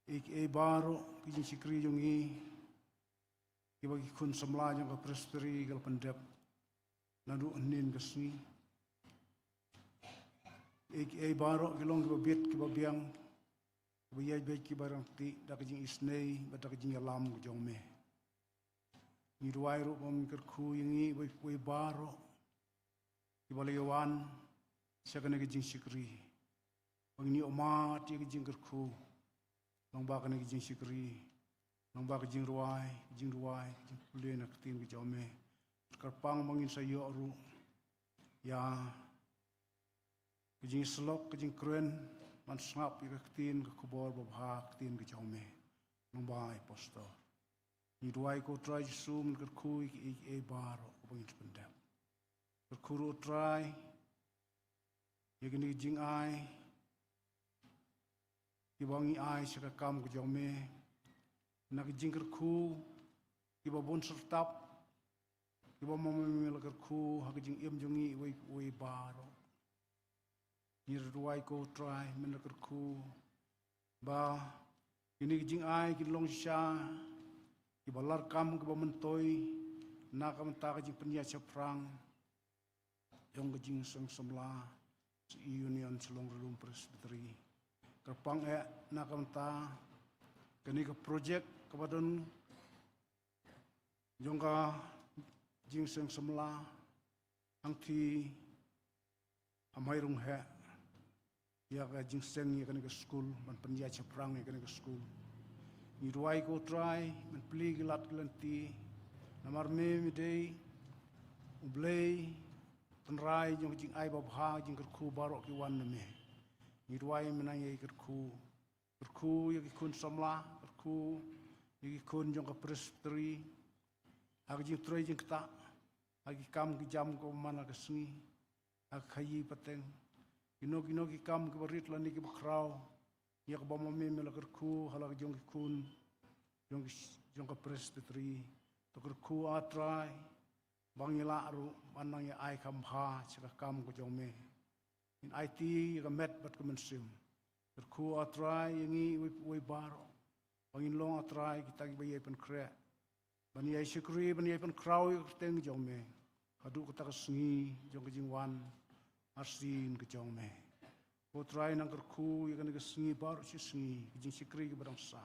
Ik baro kijin syukuri jongi bagi kun semla yang ke presbytery kal pendep nadu enin kesni baro kilong ke biet ke babiang ke bayai baik ke barang ti dak jing isnei badak jing alam ke jongme ni duai ro pemikir ku yangi we baro ke balayawan sakane ke jing sikri bangni omat ke jing kerku long ba kana ke jing sikri nang ba kejing ruai, kejing pulih nak tin ke jome. Kerpang mangin sayo ru. Ya kejing selok, kejing keren, man sngap ya ketin ke kubor babha ketin ke jome. Nang ba pastor. Ni ruai ko try sum kerku baro bangin pendam. Kerkuru try ya kini kejing ai. Ibangi ai sekakam ke jome. Nak jingkar ku, iba bon sertap, iba mamamil kerku, hak jing im jongi we baro. Nirduai ko try menakar ku, ba ini jing ai kilong sya, iba larkam iba mentoi, nak mentaka jing penya caprang, yang jing sang semla, si Union Selong Relum Presbytery, kerpang nak mentaka. Kini ke projek kepadon jongka jingseng semla angti amai rung he ya ke jingseng ya kini ke school man penja ceprang ya kini ke school ni ruai ko try man pli gilat gelanti namar me midei ublei penrai jong jing ai babha jing kerku barok ki wan me ni ruai menai kerku kerku ya kun samla kerku ya kun jong ka presbytery ag jing troi jing ta ag kam ki jam ko mana ka sungi ag khayi pateng ino ki kam ki barit lan ki bakrau ya ka bama me mel kerku hala jong ki kun jong ka presbytery to kerku atrai bangila ru manang ya ai kam ha chaka kam ko jong me in IT ya ka met bat ka mensim kerku atrai yangi we baro bangin long atrai kita ki bayai pen kre bani ai syukri bani ai pen krau teng jong me hadu kita ka sungi jong ke jingwan arsin ke jong me ko trai nang kerku ya kan ke sungi baro si sungi jing syukri ke barang sa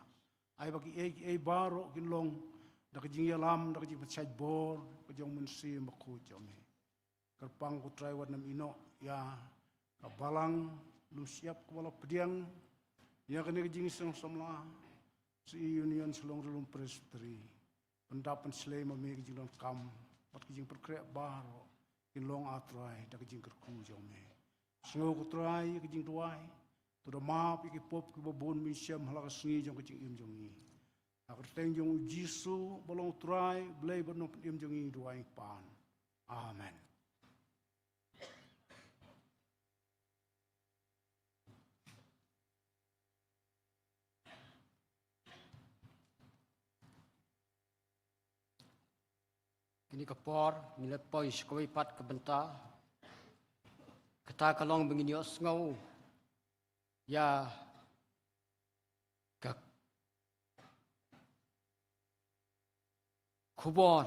ai bagi ai baro kin long dak jing yalam dak jing pachai bor ke jong mensi maku jong me kerpang ko trai wan nam ino ya ka balang lu siap kepala pediang ya kena kejing sang samla si Union Selong Relum Presbytery pendapan selai mami kejing long kam pat kejing perkrek baro in long atrai dak kejing kerku jome sengo ko trai kejing tuai to da map ki pop ki babon mi syam hala sengi jong kejing im jongi ak teng jong jisu bolong trai blai bono im jongi duai pan amen. Kini kapor, nilai poi sekoi pat ke benta. Kata kalong begini ngau. Ya ke kubor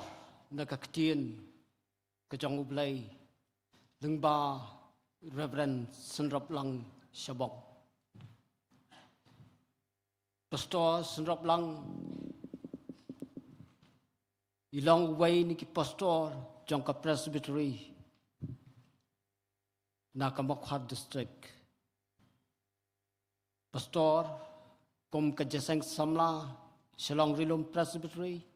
nak ketien ke jong ublai lengba Reverend Senrop Lang Syabong. Pastor Senrop Lang ilang way ni ki pastor jangka Presbytery Nakamokhad District. Pastor kum kejeseng samla Shalong Rilum Presbytery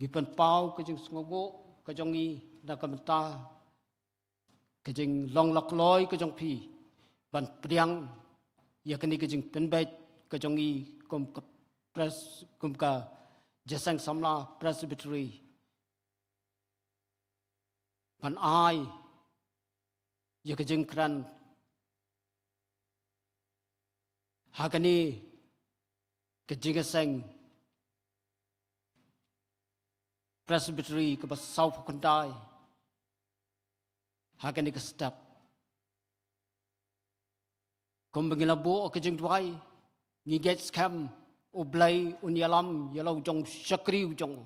gipan pau kejeng sengogo kejongi nakamta kejeng long lakloi kejong pi ban priang ya kini kejeng penbait kejongi kum ka jeseng samla Presbytery ban ai ya kejeng kran hakani kejeng seng Presbytery ke basau pukundai hakani ke step kum bengilabu o kejeng duai ngiget scam ublai unyalam yalau jong syakri ujong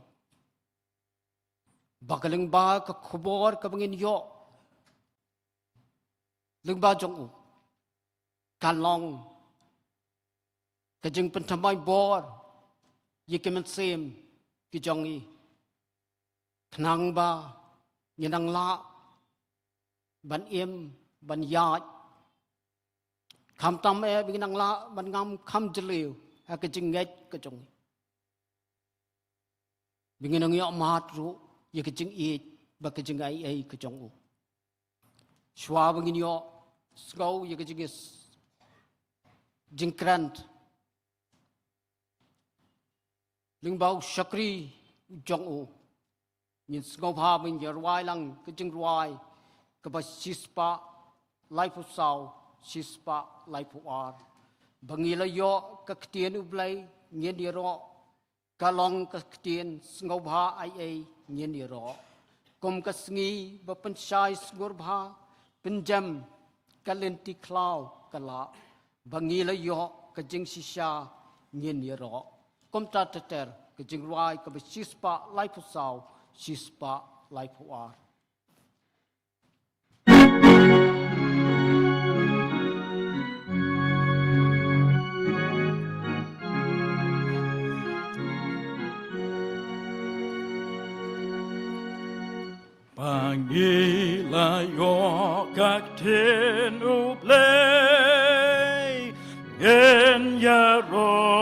bakaling ba ke khubor ke bengin yo lengba jong kalong kejeng pentamai bor yikemen sem kijongi kenang ba nyenang la ban im ban yat kam tam binang la ban ngam kam jeliu ha kejeng nget kejong binginang yo mat ru ye kejeng it ba kejeng ai kejong shwa bingin yo sgau ye kejeng jingkrant lingbau syakri jong Nhìn ngô pa mình giờ ruai lang cái chân ruai cái bà sispa lai phụ sao sispa lai phụ ar bangila yo cái tiền ublay nghiên đi ro kalong cái tiền ngô pa ai nghiên đi ro kom cái sngi bà penshai ngô pa penjam cái lenti cloud cái la bangila yo cái chân sisha nghiên đi ro kom ta ter cái chân ruai cái bà sispa lai phụ sao Sispa lai puar. Pangilayo các thiên uplay en yaro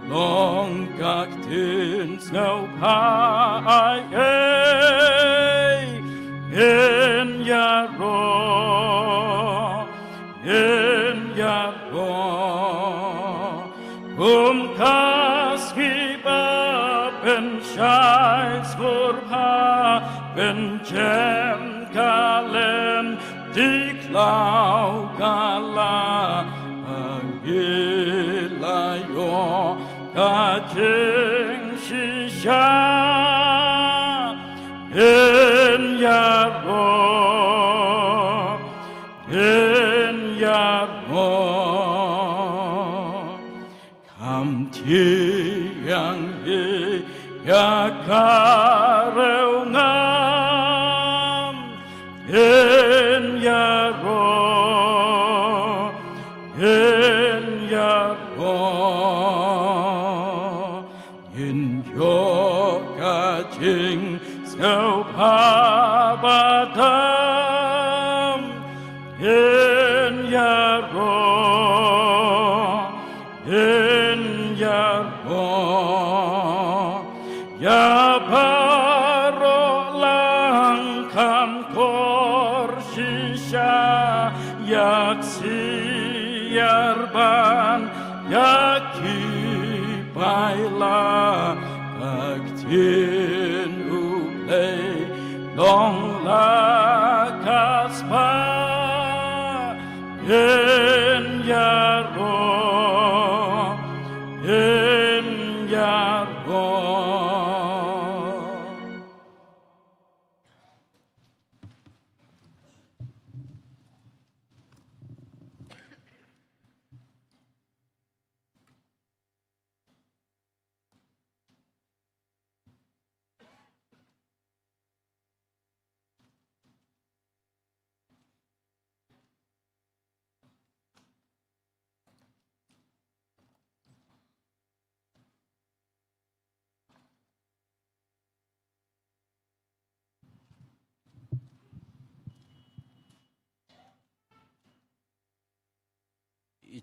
Long các thiên snow high in yaro kaski ba ben shines for pa ben gem kalen di cloud kala agilayo Kajing shisha in yaro kam tiang ye yakareu ngam in yaro Jing so pabatam in yaro ya paro lang kam kor shisha yaksi yarban yaki baila Kaktin uplay long la kaspa in yaro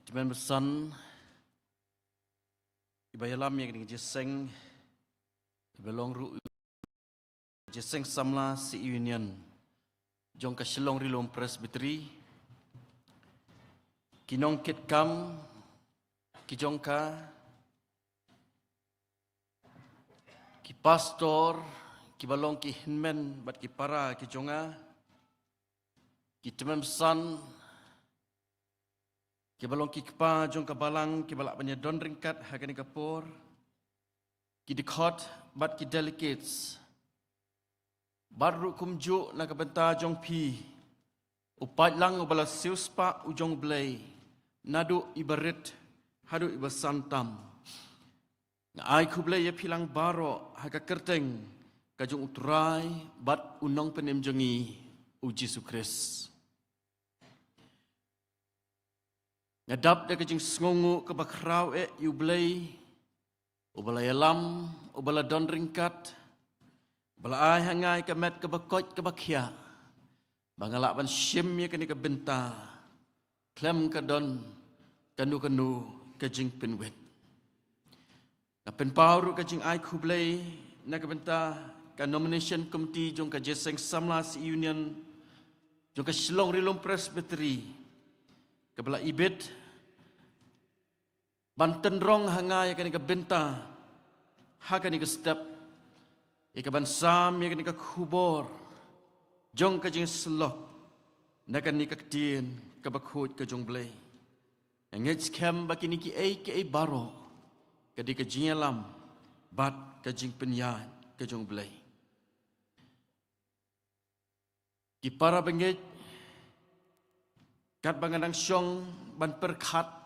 Timan besan ibayalam yang dengan jeseng ibelong ru jeseng samla si union jong ka shilong rilom presbytery kinong kit kam ki jong ka ki pastor ki balong ki hinmen bat ki para ki jonga ki timan besan ki balong ki kpa jong ka balang ki balak banya don ringkat hagani kapor ki dikhot bat ki delegates baru kumju na ka benta jong pi upat lang ubala siuspa ujong blay nadu ibarit hadu ibasantam na ai ku blay ya pilang baro haga kerteng ka jong utrai bat unong penem jongi u Jesu Kristus ngadap da kajing sngongu ke bakrau yublay ubala yalam ubala don ringkat ubala ai hangai ke met ke bakot ke bakia bangalak ban shim ya kani ke benta klem ke don kanu kajing penwet na penpauru kajing ai kublay na ke benta ka nomination committee jong ka jeseng samlas union jong ka Shillong Rilom Presbytery kabala ibit banten rong hanga ya kani ka benta ha kani ka step ikaban sam ya kani ka khubor jong ka jing slok na kani ka tien ka bakhut ka jong blay ngej kem bakini ki ai baro kadi ka jingalam bat ka jing penyan ka jong blay ki para bengej kat banganang syong ban perkhat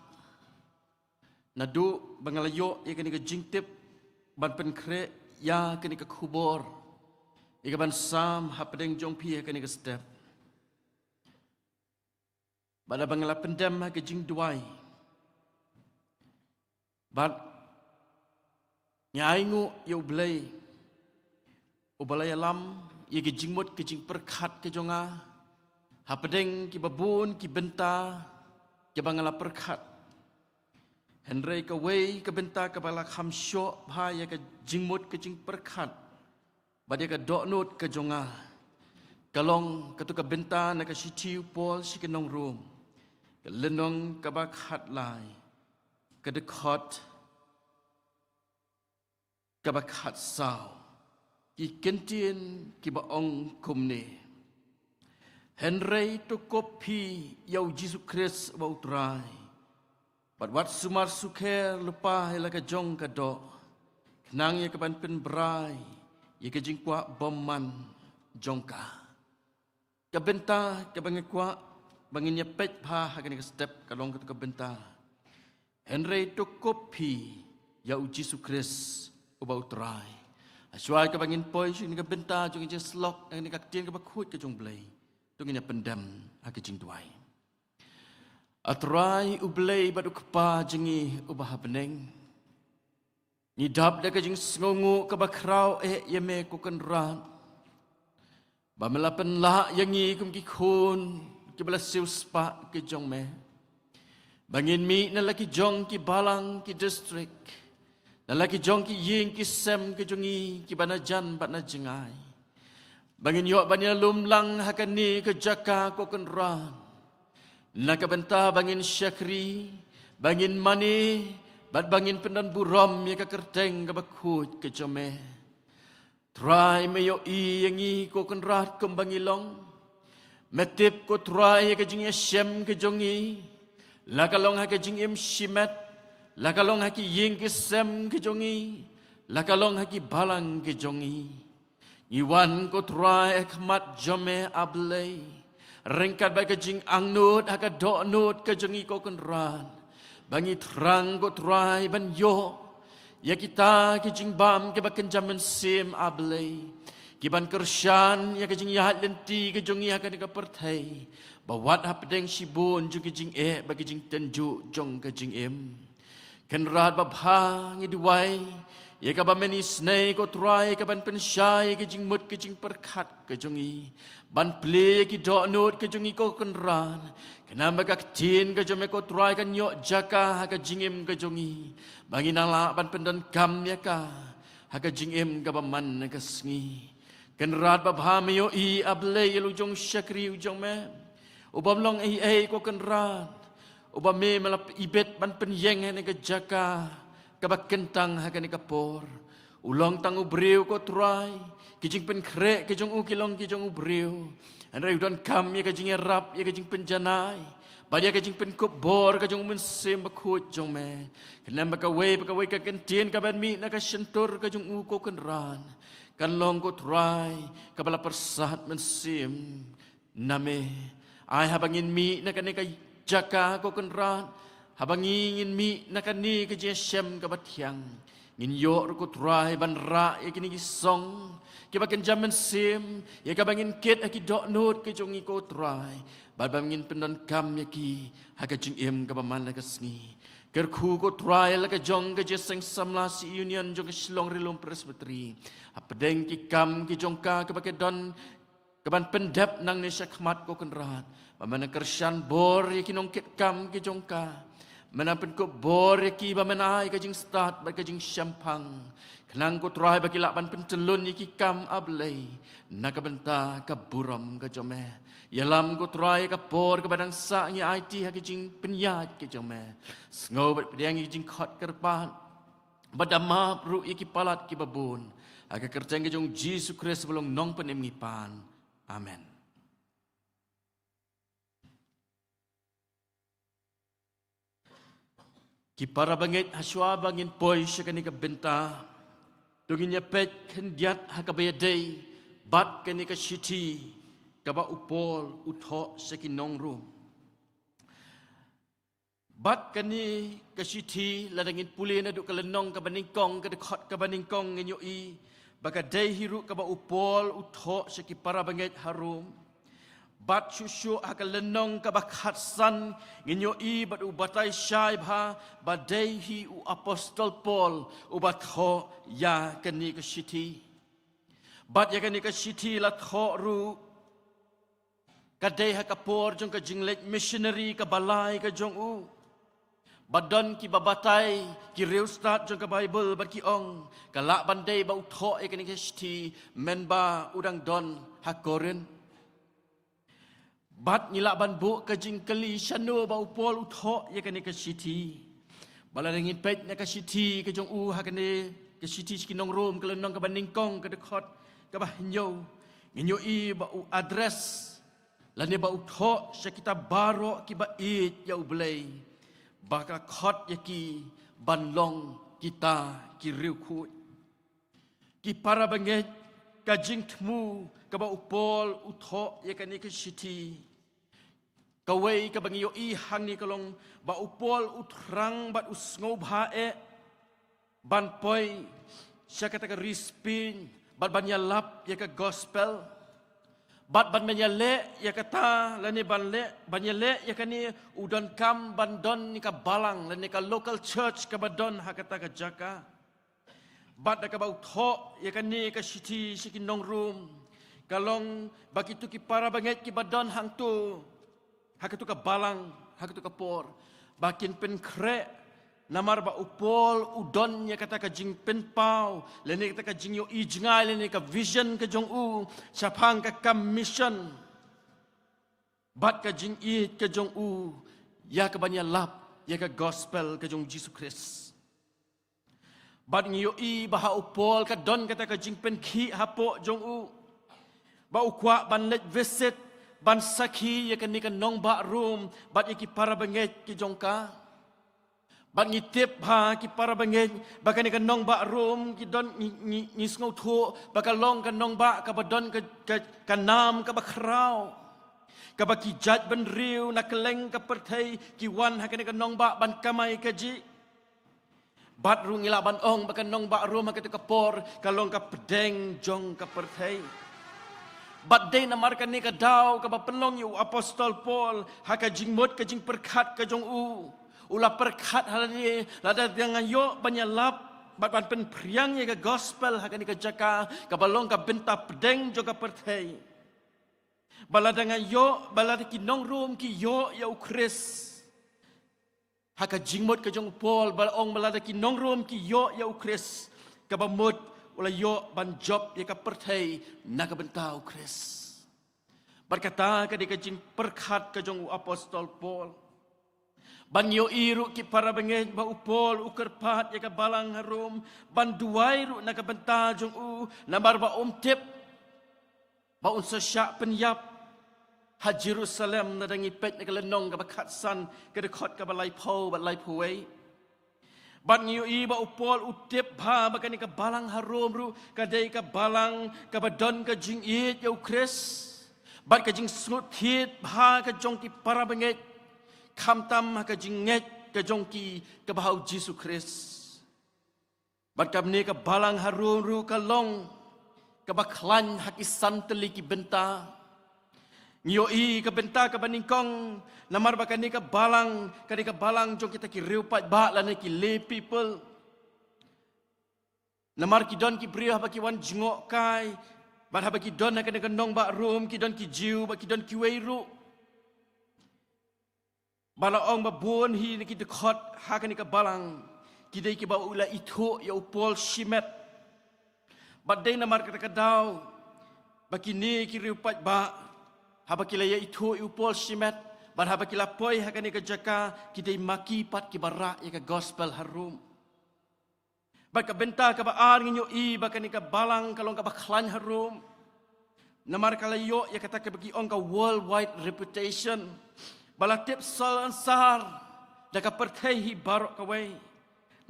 nadu bangalayo ya kani ka jingtip ban penkre ya kani ka khubor ika ban sam hapdeng jong pi ya kani ka step bada bangala pendem ha ka jing duai bat nyaingu yo blay ubalaya lam ya ka jingmut ka jing perkhat ka jonga hapdeng ki babun ki benta ki bangala perkhat Henry ka way ka benta ka bala khamsyo bhaya ka jingmut ka jing perkhat badia ka doknot ka jonga kalong katu ka benta na ka sitiu pol si kenong room ka lenong ka ba khat lai ka dekhot ka ba khat sao ki kentien ki ba ong kumne Henry to kopi yau Jesu Christ ba utrai wat sumar suker lupa hela ka jong ka do nang ya ka ban pen brai ya ka jing kwa bomman jongka ka benta ka bang kwa bangin ya pet pha ha ka ni step ka long ka benta Henry to kopi ya u Jesu Christ ubau trai aswai ka bangin poi ni ka benta jong je slok ni ka tien ka bakhut ka jong blai tungin ya pendam ha ka jing tuai Atrai ublay badu kepa jengi ubah beneng. Nidap da kajing sngongu ke bakrau yeme ku kenran. Bamelapen la yangi kum ki khun ki bala siu spa ki jong me. Bangin mi na laki jong ki balang ki district. Na laki jong ki ying ki sem ki jongi ki banajan batna jengai. Bangin yo banya lumlang hakani ke jaka ku kenran. Nak benta bangin syakri, bangin mani, bat bangin pendan buram ya ka kerteng ka bakhut ke jome. Try mayo i yangi ko kenrat kembangilong. Metip ko try ka jing yashem ke jongi. La kalong ha ka jing im shimet, la kalong ha ki ying ke sem ke jongi, la kalong ha ki balang ke jongi. Iwan ko try khmat jome ablay. Rengkat baik kejing angnut haka doknut kejengi ko kenran bangi terang ko trai ban yo ya kita kejing bam ke baken jaman sim ablay kiban kershan ya kejing yahat lenti kejengi haka ni ka pertai bawat hapdeng sibun ju kejing bagi jing tenju jong kejing em kenrat babha ngi duai Ia kaba menis nei ko try ka ban pensyai ke jing mut ke jing perkat ke jongi. Ban ple ki do not ke jongi ko kenran. Kenapa ka tin ke jome ko try kan yok jaka ha ka jingim ke jongi. Bangin ala ban pendan kam ya ka. Ha ka jingim ka baman ka sngi. Kenrat babha me yo I able lu jong syakri ujong me. Ubam long ko kenrat. Ubam me malap ibet ban penyeng ne ke jaka. Kabak kentang hakan kapor ulang tang ubriu ko try kijing pen krek kijong u kilong kijong ubriu anrai udon kam ya kijing rap ya kijing penjanai badia kijing pen kubor kijong mun sem bakut jong me kenam bakawai ka kentien ka ban mi na ka sentur kijong u ko kenran kan long ko try kabala persat men sim name ai habangin mi na ka jaka ko kenran habang ingin mi nakani ke jesem ke batiang ngin yo ko try ban ra e kini song ke baken jaman sim ya ka bangin ket aki dok not ke jongi ko try ba bangin pendon kam ya ki ha ka jing em ka baman la ka sngi ker khu ko try la ka jong ke jeseng samla si union jong ke silong rilum presbytery apedeng ki kam ki jongka ke baken don ke ban pendap nang ne syakmat ko kenrat ba mana kersan bor ya kinong ket kam ki jongka Menapen ko bore ki ba menai ka jing start ba ka jing syampang kenang ko try ba kilak ban pentelun iki kam ablei nak benta ka buram ka jome yalam ko try ka por ka badang sa ngi IT ha ka jing penyat ka jome sngo ba pedang ki jing khot kerpan badama ru iki palat ki babun aga kerjang ka jong Jesus Christ belum nong penemipan amen. Ki para bangit haswa bangin poi syakani ka benta tunginya pet kendiat hakabayadai bat kani ka shiti kaba upol utho sakinong room bat kani ka shiti ladangin puli na duk kalenong ka baningkong ka dekhot ka baningkong ngenyo I baka dai hiru kaba upol utho saki para bangit harum bat syusyu akan lenong kabakhat san nginyo I bat ubatai syai bha badai hi u apostol Paul ubat ho ya kani ka shiti bat ya kani ka shiti la tho ru kadai ha kapor jong ka jinglek missionary ka balai ka jong u badon ki babatai ki real start jong ka bible bat ki ong kalak bandai ba utho e kani ka shiti menba udang don hakorin bat nilak ban bu ka jing kali shanu ba upol utho ya kani ka city bala ringin pet na ka city ka jong u ha kani ka city skinong room ka lenong ka baningkong ka dekhot ka ba nyo nginyo I ba u address lani ba utho sa kita baro ki ba it ya ublay baka khot ya ki banlong kita ki riu khu ki para banget ka jing tmu ka ba upol utho ya kani ka city kawai ka bangiyo I hang ni kalong ba upol utrang bat usngau bhae ban poi sya kata ka rispin bat banyalap ya ka gospel bat ban banyale ya kata lani ban le banyale ya kani udon kam bandon ni ka balang lani ka local church ka badon ha kata ka jaka bat ka ba utho ya kani ka city sikinong room kalong bagitu ki para banget ki badon hang tu hakitu ka balang, hakitu ka por. Bakin pen kre, namar ba upol, udon niya kata ka jing pen pau, leni kata ka jing yo ijngay, leni ka vision ka jong u, sapang ka mission. Bat ka jing it ka jong u, ya ka banya lap, ya ka gospel ka jong Jesus Christ. Bat ngiyo I baha upol ka don kata ka jing pen ki hapo jong u, ba ukwa ban let visit, ban sakhi ya kan nong ba room bat iki para banget ki jongka bat ngitip ha ki para banget bakan kan nong ba room ki don ni sngo thu bakalong kan nong ba ka badon ka nam ka bakrau ka baki jaj ban riu na keleng ka perthai ki wan ha kan nong ba ban kamai ka ji bat ru ngila ban ong bakan nong ba room ha ka por kalong ka pedeng jong ka perthai bat day na markan ni ka daw ka penlong yu apostol Paul ha ka jingmot ka jing perkat ka jong u ula perkat halani lada dengan yo banyalap Bat pen priang ya ke gospel hakani ke jaka ke balong ke benta pedeng juga perthai. Bala dengan yo bala ki nong room ki yo ya ukris. Haka jingmot ke jong pol bala ong bala ki nong room ki yo ya ukris. Ke bamut ula yo ban job ya ke perthai na ke benta ukris. Berkata ke di jing perkat ke jong apostol Paul. Ban yo iru ki para bengej ba upol ukerpat ya ka balang harum ban duai ru na ka benta jong u nambar ba tip ba unsa syak penyap ha Jerusalem na dangi pet na ka lenong ka bakat san ka dekot ka balai pau ba lai puai ban yo i ba upol utip ba ka ni ka balang harum ru ka dei ka balang ka badon ka jing it yo Chris ban ka jing snut hit ba ka jong ki para bengej kham tam ka jinget ka jongki ka bahau Jesu Christ. Bat kam ni ka balang harum ru ka long ka baklan hakisan teli ki benta. Ngio i ka benta ka baningkong namar ba ni ka balang jong kita ki riupat ba la ki lay people. Namar ki don ki brio ba ki wan jingok kai. Bat ha ba ki don na ka nong ba room ki don ki jiu ba ki don ki wei ru. Bala ong babon hi ni kita khot hakani ka balang kidai ki ba ula itho ya upol shimet badai na mar ka daw bakini ki riupat ba habakila ya itho upol shimet bad habakila poi hakani ka jaka kidai maki pat ki bara ya ka gospel harum bad ka benta ka ba ar nginyo i bakani ka balang kalong ka baklan harum namar kalayo ya kata ka bagi ong ka worldwide reputation balatip sol ansar daka perthai hi barok kawai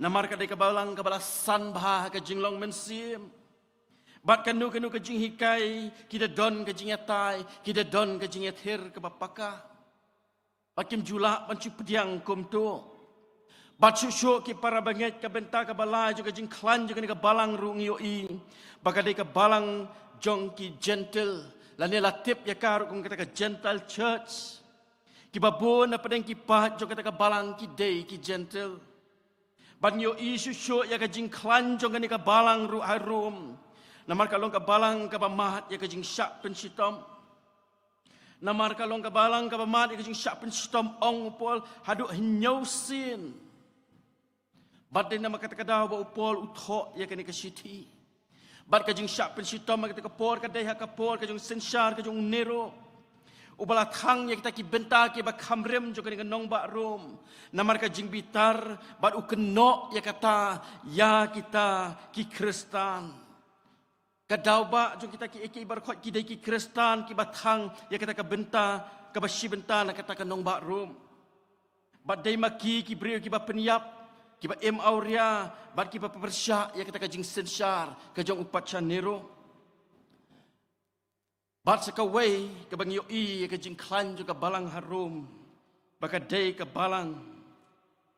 namar ka deka balang ka balasan bah ka jinglong mensim bat kanu ka jing hikai kita don ka jing yatai kita don ka jing yathir ka bapaka bakim jula pancu pediang kum tu bat susuk ki para banget ka benta ka balai juga jing klan juga ni ka balang rungi i baka deka balang jong ki gentle lani latip ya karu kum kata ka gentle church kibabon na padang kipat jo kata ka balang ki day ki gentle banyo isu syo ya ka jing klan jo ka balang ru harum namar ka long ka balang ka bamat ya ka jing syak pensitom namar ka long ka balang ka bamat ya ka jing syak pensitom ong pol hadu hinyo sin badai nama kata ka daw ba upol utho ya ka ni ka city bad ka jing syak pensitom ka kata ka por ka day ha ka por ka jing sensyar ka jing nero ubala thang ya kita ki benta ki ba khamrem jo kan nong ba room namar ka jing bitar bad ukeno ya kata ya kita ki Kristen kadau ba jo kita ki eki bar khot ki dai ki Kristen ki ba thang ya kita ka benta ka ba shi benta na kata ka nong ba room bad dai maki ki brio ki ba penyap ki ba em auria bad ki ba persya ya kita ka jing sensyar ka jong upat chanero bat sekawai ke bang yoi ke jing klan juga balang harum baka day ke balang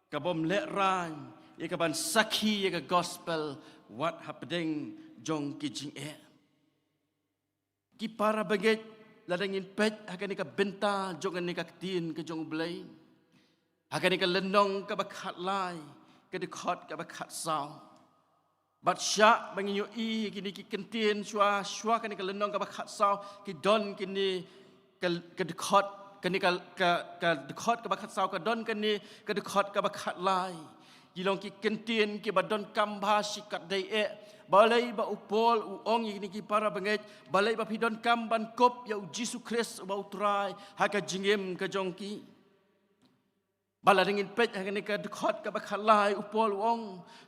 ke bom lekran ya ke ban saki ya ke gospel what happening jong ki jing ki para baget ladangin pet akan ni ke benta jong ni ke tin ke jong blai akan ni ke lenong ke bakat lai ke dekat ke bakat sao bat syak bangin yo i kini ki kentin shwa kan ni kelenong ka bakhat saw ki don kini ke dekat kini ka dekat ka bakhat saw ka don kini ke dekat ka bakhat lai gilong ki kentin ki badon kamba sikat dai balai ba upol uong kini ki para bangej balai ba pidon kam ban kop ya Jesu Christ ba utrai ha ka jingem ka jongki bala dingin pet hangani ka dekat ka bakhalai upol wong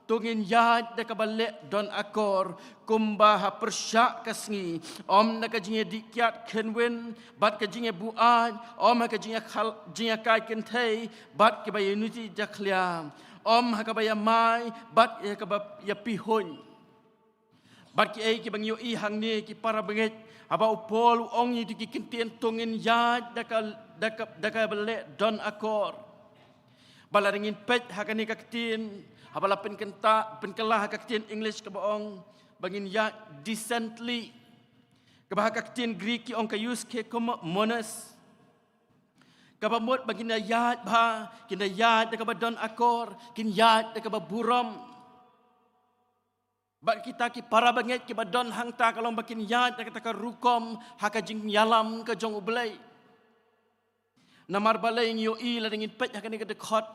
tungin yad de ka balek don akor kumba ha persyak kasngi om na ka jinge dikyat kenwen bat ka jinge buan om ha ka jinge khal jinge kai kenthei bat ka ba unity jakliam om ha ka ba ya mai bat ya ka ba ya pihon bat ki ai ki bang yo i hang ni ki para benget aba upol wong ni ki kentien tungin yad de ka balek don akor bala ringin pet hakani kaktin habala penkelah kaktin English ke baong bangin ya decently ke bah kaktin Greek ki ong ka use ke como monas ke bamot bangin yat ba kin yat de ka badon akor kin yat de ka burom Bat kita ki para bangit ki badon hang ta kalong bakin yat kata ka rukom haka jing yalam ke jong ublay. Namar balay yo i la dingin pet haka ni ka dekot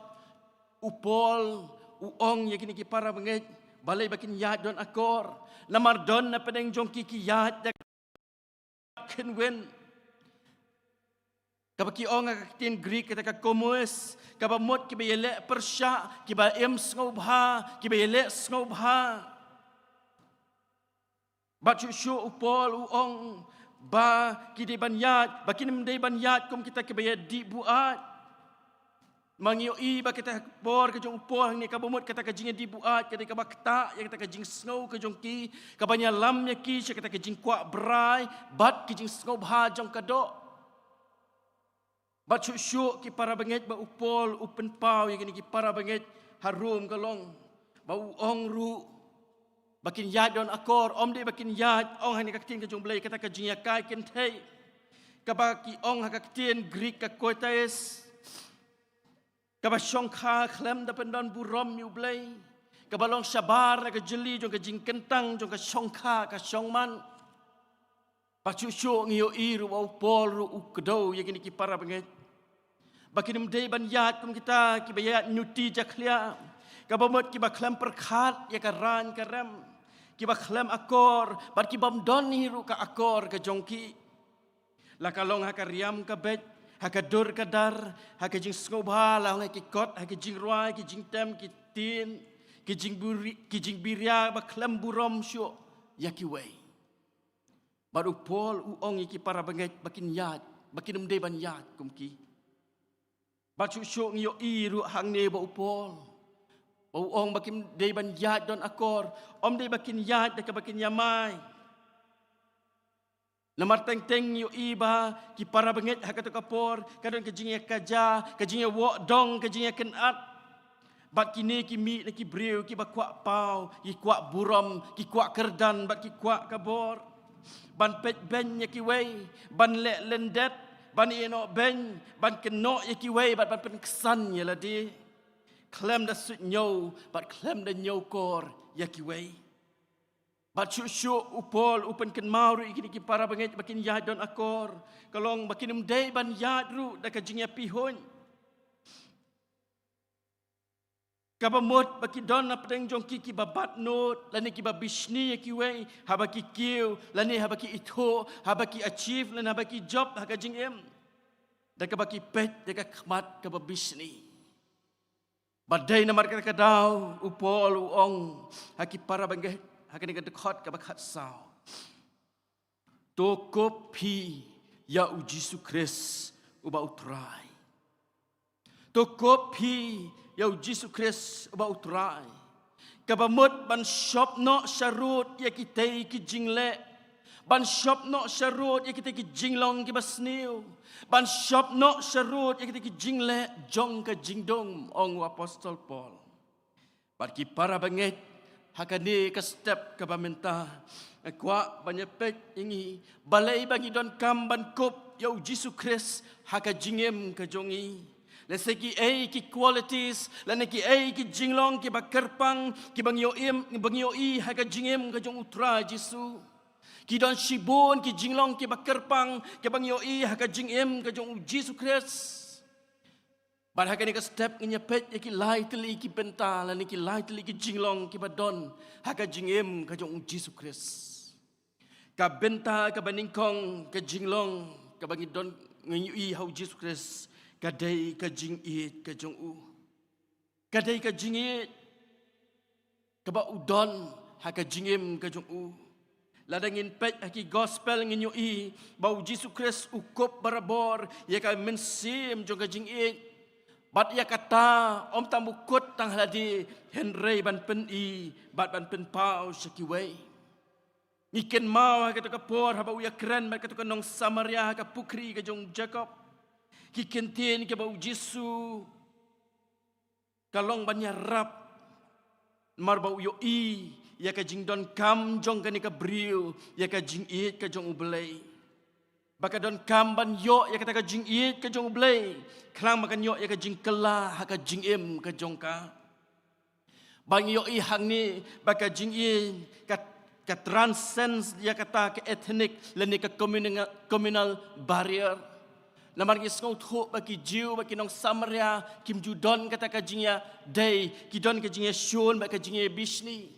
upol uong ya kini ki para bangit balay bakin yat don akor. Namar don na pedeng jong ki yat ken wen. Kabaki ong akatin Greek kata ka komus kabamot ki bayele Persya ki ba em ngobha ki bayele ngobha. Bacu syuk upol uong ba kidi banyat bakin mendai banyat kum kita kebaya di buat mangio i ba kita bor ke jong upol ni kabumut kata ka jing di buat kata ka bakta ya kata ka jing snow ke jong ki kabanya lam ya ki kata ka jing kwa brai bat ki jing snow bha jong kado bacu syuk ki para bangit ba upol upen pau ya ki para bangit harum kalong ba uong ru bakin yad don akor om de bakin yad ong hani kaktin ka jumblay kata ka jinya kai ken thei ka baki ong hakaktin Greek ka koitais ka ba shong kha khlem da pendon burom yu blay ka balong sabar ka jeli jong ka jing kentang jong ka shong kha ka shong man pachu sho ngio iru au pol ru ukdo yegini ki para banget bakin mdei ban yad kum kita ki bayat nyuti jaklia ka bomot ki ba khlem perkhat ya ka ran ka rem ki ba khlem akor bat ki bam don hiru ka akor ka jongki la kalong ha ka riam ka bet ha ka dur ka dar ha ka jing skobha la ngai ki kot ha ka jing roi ki jing tem ki tin ki jing buri ki jing biria ba khlem burom syo ya ki wei baru pol u ong ki para banget bakin yat bakin mde ban yat kum ki bacu syo ngio iru hang ne ba upol Ong bakin day ban yat don akor, om day bakin yat deka bakin yamai. Namar teng yo iba ki para bangit hakato kapor, kadon kejingnya kaja, kejingnya wok dong, kejingnya kenat. Bat kini ki mi ki breu ki ba kuak pau, ki kuak buram, ki kuak kerdan, bat ki kuak kabor. Ban pet ben ya ki wei, ban lek lendet, ban ino ben, ban kenok ya ki wei, bat pen kesan ya ladi. Klem da sut nyau, bat klem da nyau kor yaki wei. Bat syuk upol upen ken mau ru ikini ki para bangit bakin yad don akor. Kalong bakin mdei ban yad ru da ka jingya pihon. Kabamot bakin don na pedeng jong ki babat not, lani ki babishni yaki wei, habaki kiu, lani habaki itho, habaki achieve, lani habaki job haka jingem. Da ka baki pet, da ka khmat ka babishni. Badai namar kata kadau upol uong haki para bangget haki ni kedekot ka bakhat sao toko pi ya Yesus Kristus uba utrai toko pi ya Yesus Kristus uba utrai kabamut ban shop no sharut ya kitei ki jingle ban shop no sharut ya kitei ki jinglong ki basniu ban shop no sharut ya kitei ki jingle jong ka jingdong ong apostol Paul bat ki para banget hakani ka step ka pamenta kwa banyepet ingi balai bagi don kam ban kop ya Yesus Kristus haka jingem ka jongi leseki ki qualities laneki ki jinglong ki bakerpang ki bangyo i haka jingem ka jong utra Yesus ki don shibon ki jinglong ki bakerpang ki bangyo i haka jingem ka jong Yesus Kristus bar haka ni ka step nya pet ki lai teli ki benta lan ki lai teli ki jinglong ki badon haka jingem ka jong Yesus Kristus ka benta ka baningkong ka jinglong ka bangi don ngi i hau Yesus Kristus kadai ka jing i ka jong u kadai ka jing i ka ba udon haka jingem ka jong u ladangin pet haki gospel nginyo i bau Yesus Kristus ukop barabor ya ka mensim jong ka jing i bat ya kata om tambukut tang haladi Henry ban pen i bat ban pen pau sekiwei ngiken mau ka to ka por haba uya kren ba ka to ka nong Samaria ka pukri ka jong Jacob kikentin ke bau Yesus kalong banya rap mar bau yo i ya ka jing don kam jong ka ni ka briu ya ka jing it ka jong ublei baka don kam ban yo ya ka jing it ka jong ublei klang makan yo ya ka jing kela ha ka jing em ka jong ka Bang yo I hang ni baka jing I ka transcends ya kata ke ethnic leni ke communal barrier. Namar ki skong tho baki Jew baki nong Samaria kim judon kata ka jing ya day kidon ka jing ya shon baka jing ya bishni.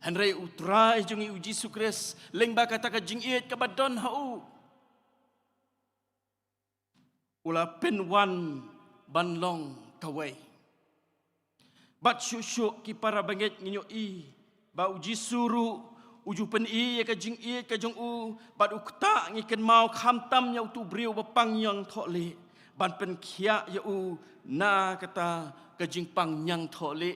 Henry utrai jung I Jesu Christ leng baka kata ka jing I ka badon hau. Ula pen wan ban long kawai. Bat syuk ki para banget nginyo I ba uji suru uju pen I ka jing I ka jong u bat ukta ngiken mau khamtam nya tu briu bapang yang thole ban pen khia ya u na kata ka jing pang nyang thole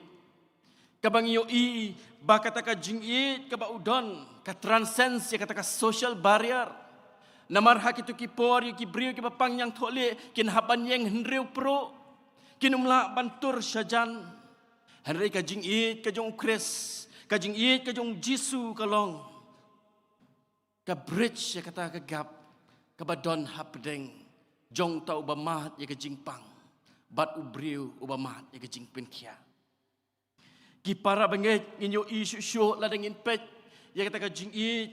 ka bang yo I ba kata ka jing I ka ba udon ka transcends ya kata ka social barrier namar hak itu ki por ki briu ki bapang yang thole kin haban yang hendreu pro kinumla bantur syajan henry ka jing I ka jong Chris kajing I kajong Jisu kalong ka bridge ya kata ka gap ka badon hapdeng jong ta ubamat ya kajing pang bat ubriu ubamat ya kajing penkia ki para banget nginyo I syu la dengin pet ya kata kajing I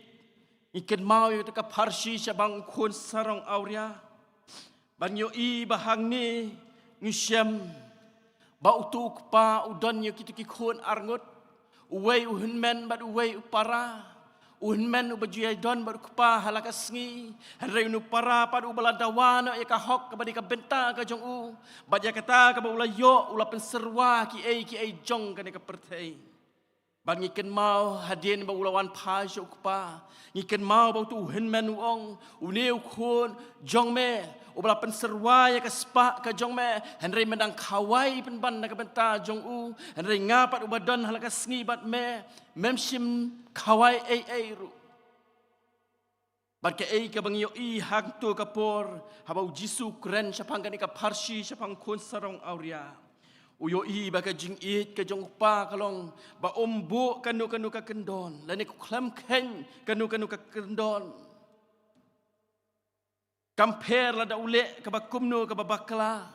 iken mau ya kata ka parsi syabang kun sarong auria banyo I bahang ni ngisyam ba utuk pa udon ya kitu ki kun arngut uway uhunmen bad uway upara uhunmen ubajuyay don bad kupa halakas ngi henry upara pad ubaladawana ya kahok kabadi ka benta ka jong u bad ya kata ka ba ulayo ula penserwa ki ai jong ka ne ka pertei bad ngiken mau hadien ba ulawan pa jo kupa ngiken mau ba tu uhunmen uong uneu khun jong me ubala penserwa ya ka spa ka jong me henry mendang kawai penban ka benta jong u henry ngapat ubadon halakas ngi bat me memshim kawai ai ru bat ke ka bang yo I hang tu ka por haba Jisu kren syapang ka ni ka parsi syapang kun sarong auria uyo I ba ka jing I ka jong pa kalong ba ombo kanu ka kendon lani ku klam ken kanu ka kendon compare la da ule ka ba kumno ka ba bakla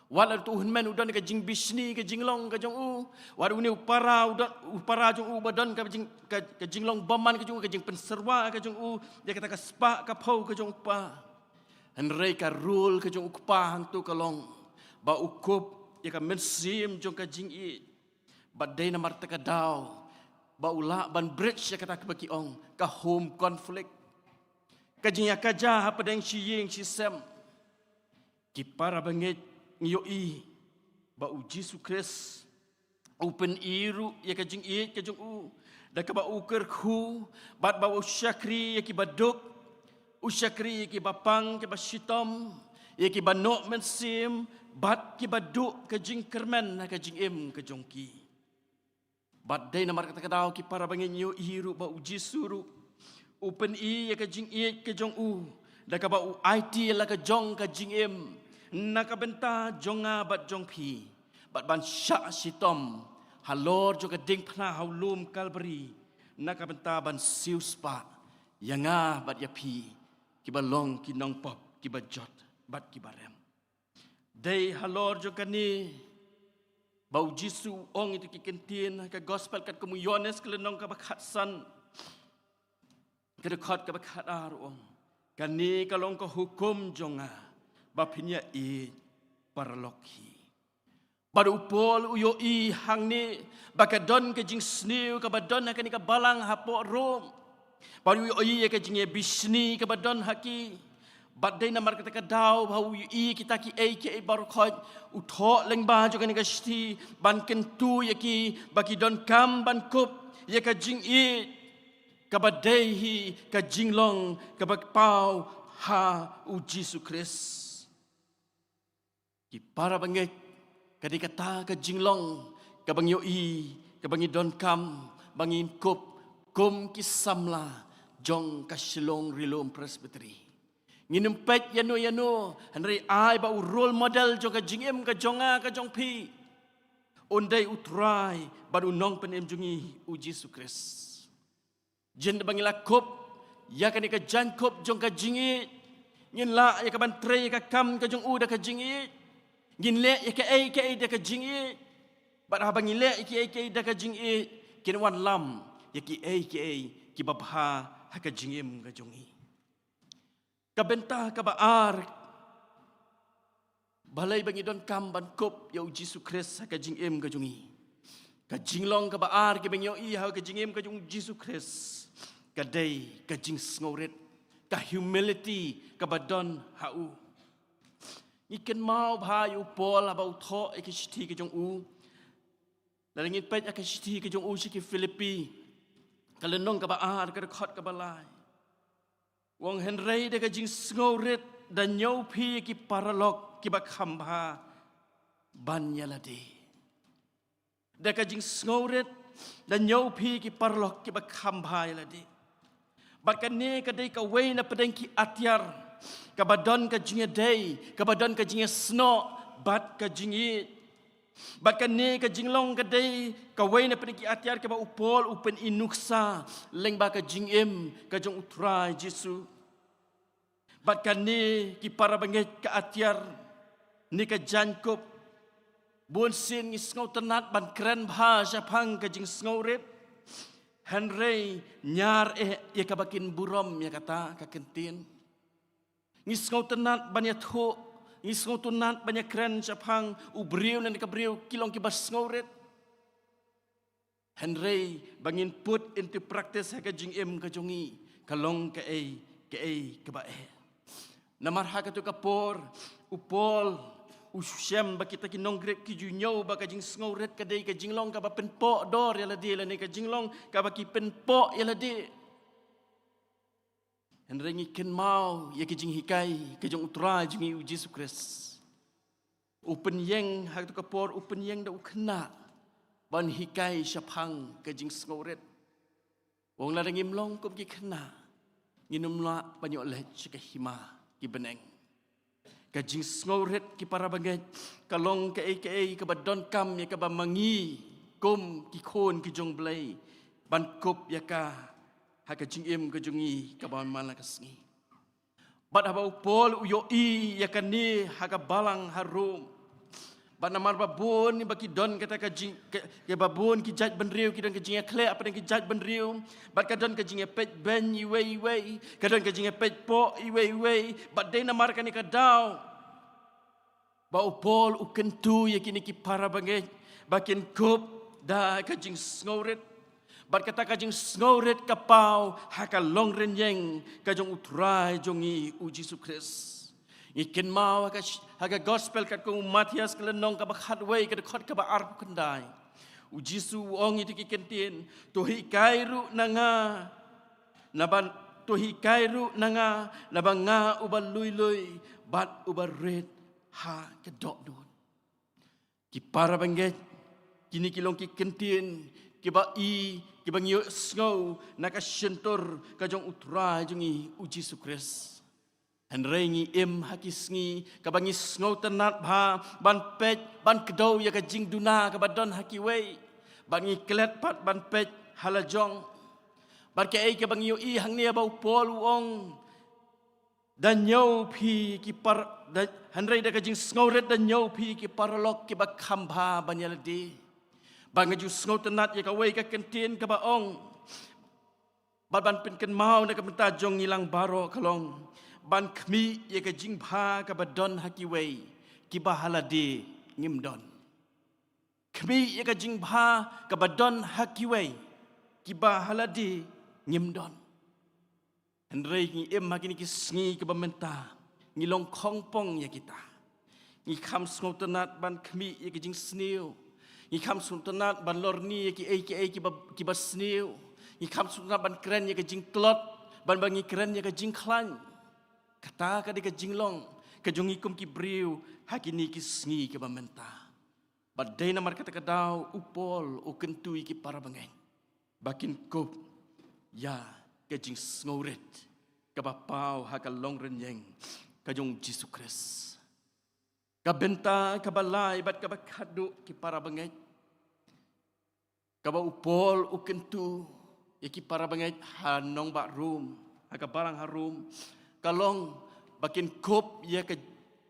wala tu hunmen udan ka jing bisni ka jinglong ka jong u wala uni upara jong u badon ka jing ka jinglong baman ka jing penserwa ka jong u dia kata ka spa ka pau ka jong pa henry ka rule ka jong pa hang tu ka long ba ukup ya ka mensim jong ka jing I badai na marta ka daw ba ula ban bridge ya kata ka baki ong ka home conflict kajing ya kaja apa deng si sem ki para banget ngiyo I ba u Jesu Christ open iru ya kajing I kajung u da ka ba uker khu bat ba usyakri ya ki baduk usyakri ya ki bapang ki basitom ya ki banok mensim bat ki baduk kajing kermen kajing kajong ki bat dai namar kata kadau ki para banget ngiyo iru ba u Jesu ru open I ya ka jing I ka jong u da ka ba u IT la ka jong ka jing na ka benta jonga bat jong pi bat ban sha sitom halor jo ka ding phna haulum kalbari na ka benta ban siu spa yanga bat ya pi ki ba long ki nong pop ki ba jot bat ki barem dei halor jo ka ni bau Jisu ong itu ki kentin ka gospel kat kamu Yohanes kelenong ka ba khatsan kedekot ke bakat arung kani kalong ko hukum jonga bapinya I parloki baru pol uyo I hang ni bakadon ke jing sniu ke badon hakani ke balang hapo rom baru uyo I ke jing bisni ke badon haki badai namar kata ke daw bau uyo I kita ki ke baru khoj utho leng ba jo kani ke sti ban kentu yaki baki don kam ban kup ya ke jing I kabadehi ka jinglong kabagpau ha u Jesu Christ ki para banget kadi kata ka jinglong kabang yo I kabangi don kam bangin kup kum kisamla jong ka Shillong Rilom Presbytery nginempet yano henry ai ba role model jong ka jingem ka jonga ka jong pi ondai utrai baru nong penem jungi u Jesu Christ jen bangila kop ya kan ka jankop jong ka jingi ngin la ya ka ban tre ka kam ka jong u da ka jingi ngin le ya ka ai da ka jingi Bat habang ile iki da ka jing e kin wan lam yaki ki babha ha ka jingim ka jongi. Ka benta ka baar balai bangi don kam ban kop ya Yesus Kristus ha ka jingim ka jongi. Ka jinglong ka baar ki bangyo i ha ka jingim ka jong Yesus Kristus. Ka day ka jing sngoret ka humility ka badon hau. Ikan mau bhayu pol abau tho ekishti ke jong u. Laringit pet ekishti ke jong u ki Filipi. Kalenong ka baar ka khot ka balai. Wong Henry de ka jing sngoret dan nyau pi ki paralok ki bakhamba banyaladi. De ka jing sngoret dan nyau pi ki paralok ki bakhamba yaladi. Bahkan ni ka dei ka wei na pedeng ki atyar. Kabadon ka jinge day, kabadon ka jinge sno, bat ka jinge. Bahkan ni ka jinglong ka day, ka wei na pedeng ki atyar ka ba upol upen inuksa, leng ba ka jingem ka jong utrai Jesu. Bahkan ni ki para banget ka atyar, ni ka jankop, buon sin ngis ngau tenat ban keren bha japang ka jing ngau rep. Henry nyar ya kabakin burom ya kata ka kentin. Ngis ngau tenat banyak tho, ngis ngau tenat banyak keren japang ubriu nan ka briu kilong ki bas ngau ret. Henry bangin put into practice ha ka jing em ka jongi kalong ka ka ba namar ha ka tu ka por upol usyam ba kita kinong grek ki junyo ba ka jing ngau ret ka dei ka jinglong ka ba penpo dor ya la di la ni ka jinglong ka ba ki penpo ya la di. Henry ngiken mau ya ki jing hikai ka jong utrai jing Yesus Kristus. Upen yeng ha tu ka por upen yeng da ukna ban hikai syapang ka jing ngoret. Wong la ngim long kum ki khna nginum la banyo le ka hima ki beneng. Ka jing ngoret ki para banget kalong ka ka badon kam ya ka ba mangi kum ki khon ki jong blai ban kop ya ka ha ka jing em ka jongi ka ba man la ka sngi. Bat ha ba upol uyo i ya ka ni ha ka balang harum. Bat namar babon ni baki don kata ka jing ke babon ki jaj benriu ki don ka jing kle apa ki jaj benriu. Bat ka don ka jing pet ben iwe ka don ka jing pet po iwe bat dei namar ka ni ka daw. Ba upol ukentu ya kini ki para banget bakin kop da ka jing ngoret. Bat kata ka jing ngoret ka pau ha ka long ren yeng ka jong utrai jongi u Yesus Kristus. Ikin mau ha ka gospel kat ko Matias kelenong ka bakhat wei ka dekhot ka ba ar kendai. U Jesu ong itu ki kentin to hi kairu nanga naban to hi kairu nanga nabanga ubal lui bat ubal red ha ka dok dun. Ki para banget kini kilong ki kentin ki ba i ki bang yo sngau naka syentor ka jong utrai jongi u Jesu Kristus. Henry ngi im hakisngi kabangi ngau tenat bha ban pet ban kedau ya ka jing duna ka badon hakiwei ban ngi klet pat ban pet halajong ban ke ai ka bang yo i hang nia bau pol uong dan nyau pi ki par Henry da ka jing ngau ret dan nyau pi ki parlok ki ba khamba ban yaldi ban ngaju ngau tenat ya ka wei ka kentin ka ba ong ban pen ken mau na ka menta jong ngilang baro kalong ban kmi ye ka jing bha ka badon hakiwei ki bahalade ngimdon kmi ye ka jing bha ka badon hakiwei ki bahalade ngimdon Henry ngi em magini ki sngi ka bamenta ngilong khongpong ya kita ngi kham sngotenat ban kmi ye ka jing sniu ngi kham sngotenat ban lorni ye ki ba sniu ngi kham sngotenat ban kren ye ka jing klot ban bangi kren ye ka jing khlan. Kata ka di ka jinglong, ka jongi kum ki briu, hakini ki sngi ki bamenta. Badai namar kata ka daw, upol, o kentui ki para bangay. Bakin kup, ya, ka jing sngoret, ka bapaw, haka long renyeng, ka jong Jesu Kristus. Ka benta, ka balay, bat ka bakado ki para bangay. Ka ba upol, o kentu, ki para bangay, hanong ba room, haka barang harum, kalong bakin kop ya ka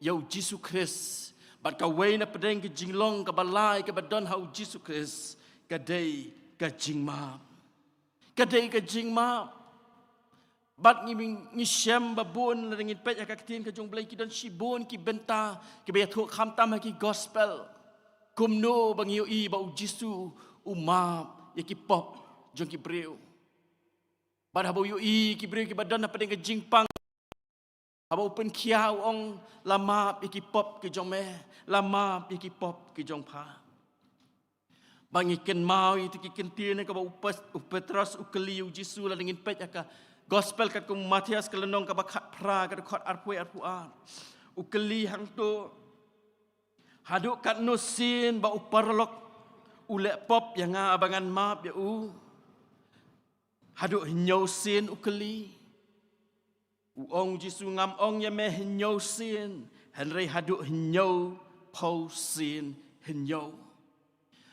yau Jesu Kristus Bat kawai na pedeng ke jinglong ke balai ke badon hau Yesus Kristus kadai ke jingma. Kadai ke jingma. Bat ngi syam babun la ngin pet ka tin ke jong blai ki don shibun ki benta ki be thu kham tam ki gospel. Kumno bang yu i ba Yesus umap ya ki pop jong ki breu. Bat habo yu i ki breu ki badon na pedeng ke jingpang. Habo open kiau ong lama iki pop ke jong me, lama iki pop ke jong pa. Bang ikan mau itu ikan tian ke bau Petrus ukeli Yesus la dengan pet ka gospel kat ku Matius kelenong ka bakat pra ka khot arpui arpuan. Ukeli hang tu haduk kat nusin ba uparlok ulek pop yang abangan map ya haduk nyau sin ukeli. Uong Yesus ngam ong ya meh nyau sin, henry haduk nyau pau sin nyau.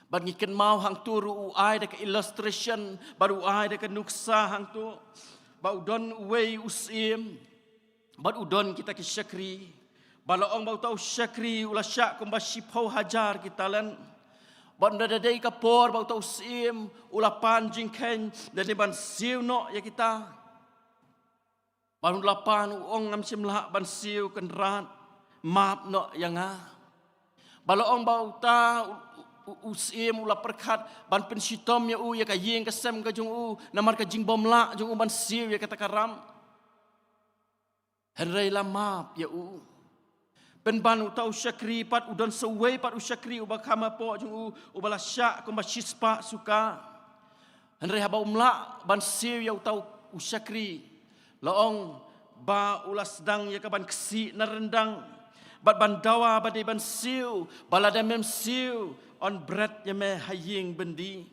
Bat ngiken mau hang tu ru ai da illustration, baru ai da nuksa hang tu. Ba udon uwei usim, bat udon kita ki syakri. Bala ong bau tau syakri ula syak kumba shipau hajar kita lan. Bat nda dei kapor bau tau usim ula pan jingken dan ban siu no ya kita. Baru lapan uong ngam simlah ban siu kenrat map no yang balong bau ta usim ula perkat ban pensitom ya ya ka yeng ka sem ka jung namar ka jing bom la jung ban siu ya kata karam henrei la map ya pen ban utau syakri pat udon sewei pat usyakri uba kama po jung ubala syak kumba shispa suka henrei haba umla ban siu ya utau usyakri laong ba ulas dang ya kaban kesi na rendang bat bandawa badai ban siu balada mem siu on bread ya me haying bendi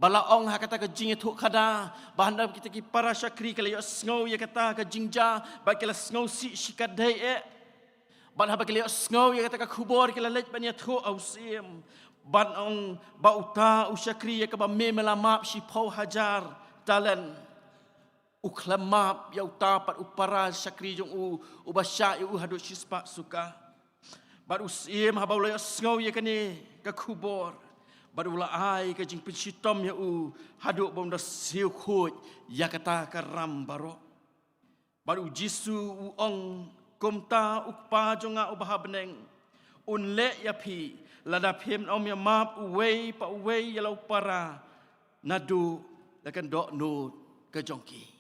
balaong ha kata ke jing itu kada bahanda kita ki para syakri kala yo snow ya kata ke jingja ba kala snow si shikadai ban ha ba kala yo snow ya kata ke kubor kala lej ban ya thu ausim ban ong ba uta usyakri ya ka ba me melamap shi pau hajar talent uklamap ya utapat upara syakri jong ubasya yu hadut shispa suka baru sim habau lo sngau ya kani ka kubor baru la ai ka jing pensitom ya hadut bom da siu khut ya kata karam baro baru jisu ong kumta ukpa jonga ubaha beneng unle ya pi lada phem om ya map uwei pa uwei ya lau para nadu lakan dok no ka jongki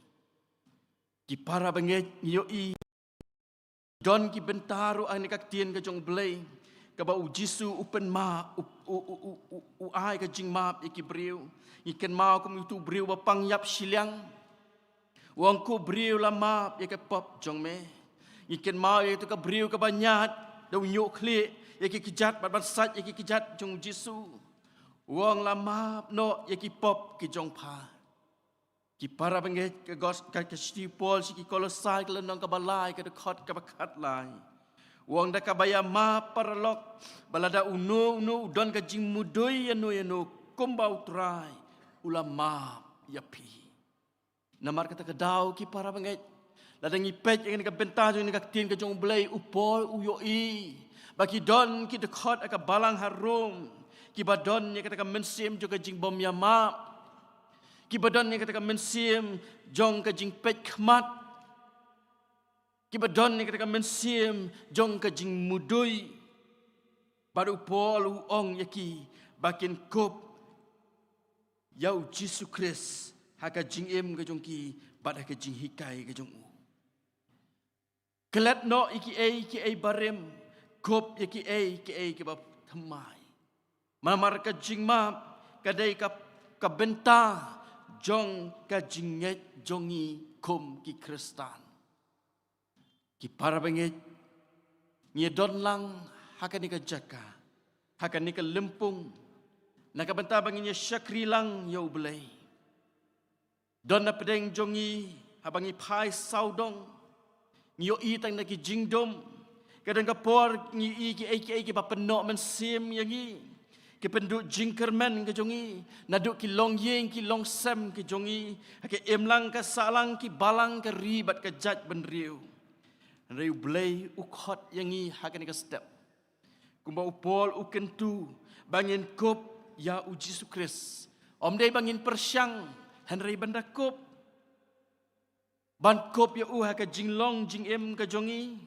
ki para banget yoi don ki bentaru ani kak tien ka jong blai ka ba Yesu open ma u ai ka jing map iki briu ikan mau kum itu briu ba pang yap siliang wong ku briu la map ya ka pop jong me ikan mau itu ka briu ka banyat dau nyuk kli ya ki kijat bat sat ya ki kijat jong Yesu wong la map no ya ki pop ki jong pa ki para banget ke gos ke stipol si ki kolosai ke lenong ke balai ke dekat ke bakat lai wong da kabaya ma parlok balada unu udon ke jing mudoi yanu kumbau trai ulama yapi namar kata ke dau ki para banget lada ngipet yang ke bentah jong ke tin ke jong blai upol uyoi bagi don ki dekat ke balang harum ki badon yang kata ke mensim juga jing bom yama ki badan ni katakan mensim jong ka jing pet khmat ki badan ni katakan mensim jong ka jing mudui baru polu ong yaki bakin kop yau Yesus Kristus haka jing em ka jong ki bad haka jing hikai ka jong kelat no iki ai barem kop yaki ki ba thamai mamar ka jing ma kadai ka benta jong ka jinget jongi kum ki Kristan ki para banget ni don lang haka ni ka jaka haka ni ka lempung na ka benta banginya syakri lang yo belai don na pedeng jongi habangi pai saudong ni yo i tang na ki jingdom kadang ka por ni i ki ba penok men sim yangi ki penduk jingkerman ke jongi naduk ki long yeng ki long sem ke jongi ke emlang ke salang ki balang ke ribat ke jat benriu riu blai ukhot yangi hakani ke step Kumba upol ukentu bangin kop ya uji sukres. Om day bangin persyang Henry banda kop. Ban kop ya haka jinglong jing em ka jongi.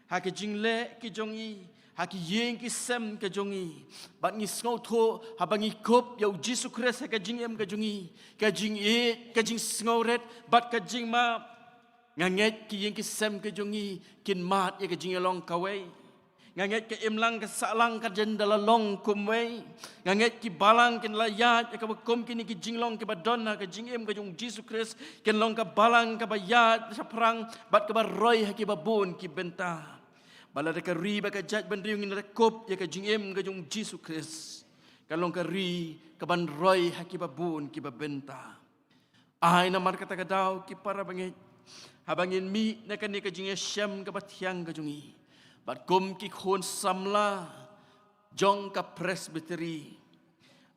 Haka jingle ki jongi. Haki yeng ki sem ka jongi. Bat ngi sngaw tho habangi kop ya uji sukres haka jing em ka jongi. Ka jing ka jing sngaw red bat ka jing ma nganget ki yeng ki sem ka jongi kin mat ya ka jing long kawai. Nganget ke imlang ke salang ke jendela long kumwei. Nganget ki balang ken layat ya ke bakom kini ki jinglong ke badonna ke jingem ke jung Jesus Christ ken long ke balang ke bayat sa perang bat ke baroy ha ki babun ki benta. Bala de ke ri ba ke jaj bandriung ni rekop ya ke jingem ke jung Jesus Christ. Kan long ke ri ke ban roy ha ki babun ki babenta. Ai na mar kata kadau ki para bangit. Habangin mi na kan ni ke jing syam ke batyang ke jungi. Bat kum ki khon samla jong ka presbytery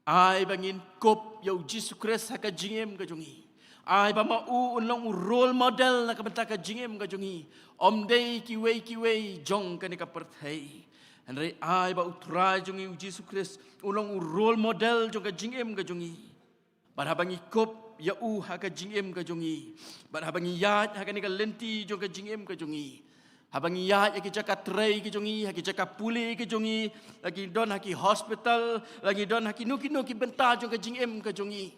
ai bangin kop yo Jesus Christ ha ka jingem ka jongi ai ba ma u unlong role model na ka benta ka jingem ka jongi om dei ki wei jong ka ni ka perthai andre ai ba utrai jongi Jesus Christ unlong role model jong ka jingem ka jongi bat habangi kop ya u ha ka jingem ka jongi bat habangi yat ha ka ni ka lenti jong ka jingem ka jongi habang iya ki jaka tray ki jongi haki jaka puli ki jongi lagi don haki hospital lagi don haki nuki benta jong ka jing em ka jongi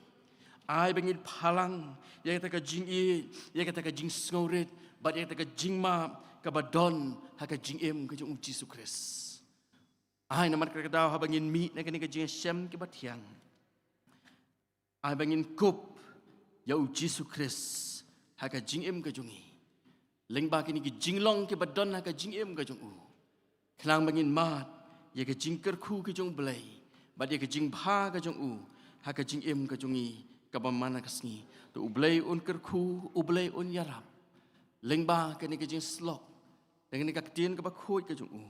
ai bangin phalang ya kata ka jing i ya kata ka jing sngoret ba ya kata ka jing ma ka badon haka jing em ka jong Jesus Christ ai naman ka daw habangin mi na kani ka jing syam ki batyang ai bangin kop ya Jesus Christ haka jing em ka jongi lengba kini ki jinglong ke badon ha ka jing em ka jong u klang bangin mat ye ka jing kerku ke jong blai bad ye ka jing bha ka jong u ha ka jing em ka jongi ka bamana ka sngi to ublai un kerku ublai un yarap lengba kini ki jing slok dengan ka tien ka ba khoi ka jong u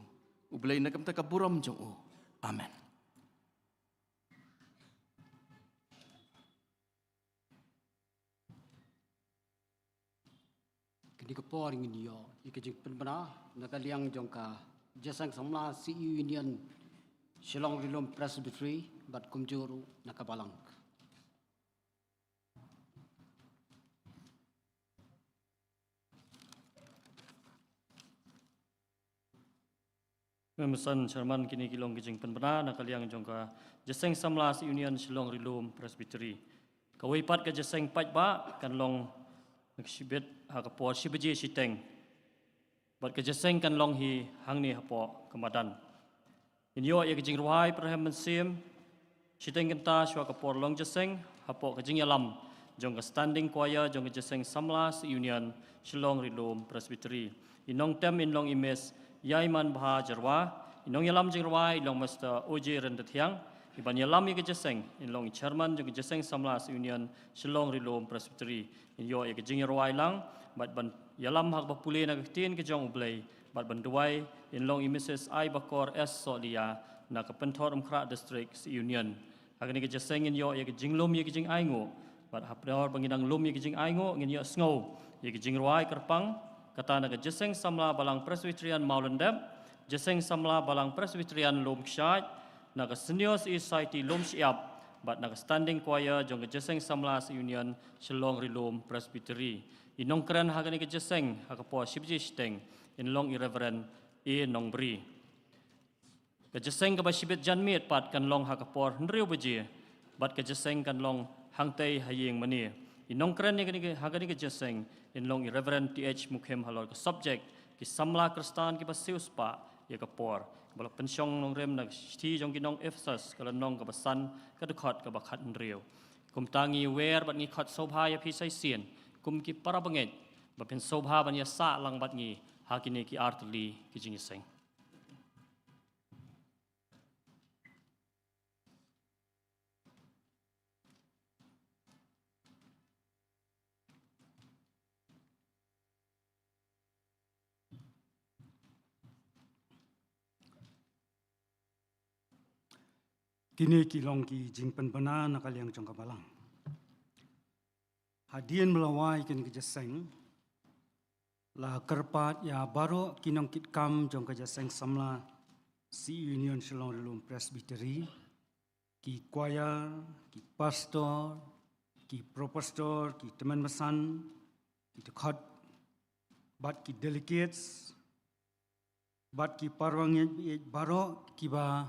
ublai na kam ta ka buram jong u amen. Di kapor ingin dia, ika jeng penbena, nakaliang jongka jasang samla CU Union Shillong Rilum Presbytery, bat kumjuru nakabalang. Memesan Sherman kini kilong kijing penbena nakaliang jongka jasang samla CU Union Shillong Rilum Presbytery. Kawaipat ke jasang pat ba kan long nagsibet ha kapor sibeje siteng bat ke jaseng kan long hi hangni hapo kemadan inyo ya kijing ruhai perhem mensim siteng kenta shwa kapor long jaseng hapo kijing yalam jong ka standing choir jong ka jaseng samlas union Shillong Rilum Presbytery inong tem in long imes yaiman bha jarwa inong yalam jing ruhai long master OJ rendathiang iban yalam ya jaseng in long chairman jong ka jaseng samlas union Shillong Rilum Presbytery inyo ya kijing ruhai lang bat ban yalam hak bapule na tin ke jong ublay bat ban duai in long imises ai bakor s solia na ka pentor umkra district union agni ke jaseng in yo ye ke jinglum ye ke jing aingo bat hapdor banginang lum ye ke jing aingo ngin yo sngo ye ke jing ruai kerpang kata na ke jaseng samla balang presbyterian maulendem jaseng samla balang presbyterian lum kshat na ka senior society lum siap bat na ka standing choir jong ke jaseng samla union Shillong Rilum Presbytery inong keren hagani ke jaseng hakapo sibji steng in long irreverent e nong bri ke jaseng ka basibet janmit pat kan long hakapor nriu beji bat ke jaseng kan long hangtei hayeng mani inong keren ni hagani ke jaseng in long irreverent th mukhem halor ke subject ki samla kristan ki basius pa ye kapor balak pensyong nong rem nak sti jong ki nong Ephesus kala nong ka basan ka dekhot ka bakhat nriu kum tangi wer bat ngi khat sobha ya pisai sien kum ki para banget bapen sobha ban ya sa lang bat ngi hakini ki artli ki jingiseng Kini kilong ki jing penbena nakaliang jong kabalang. Hadian melawai kin kejaseng. La kerpat ya baru kinong kit kam jong kejaseng samla si Union Shillong Rilum Presbytery, ki choir, ki pastor, ki propastor, ki teman mesan, ki dekat, bat ki delegates, bat ki parwang baro ki ba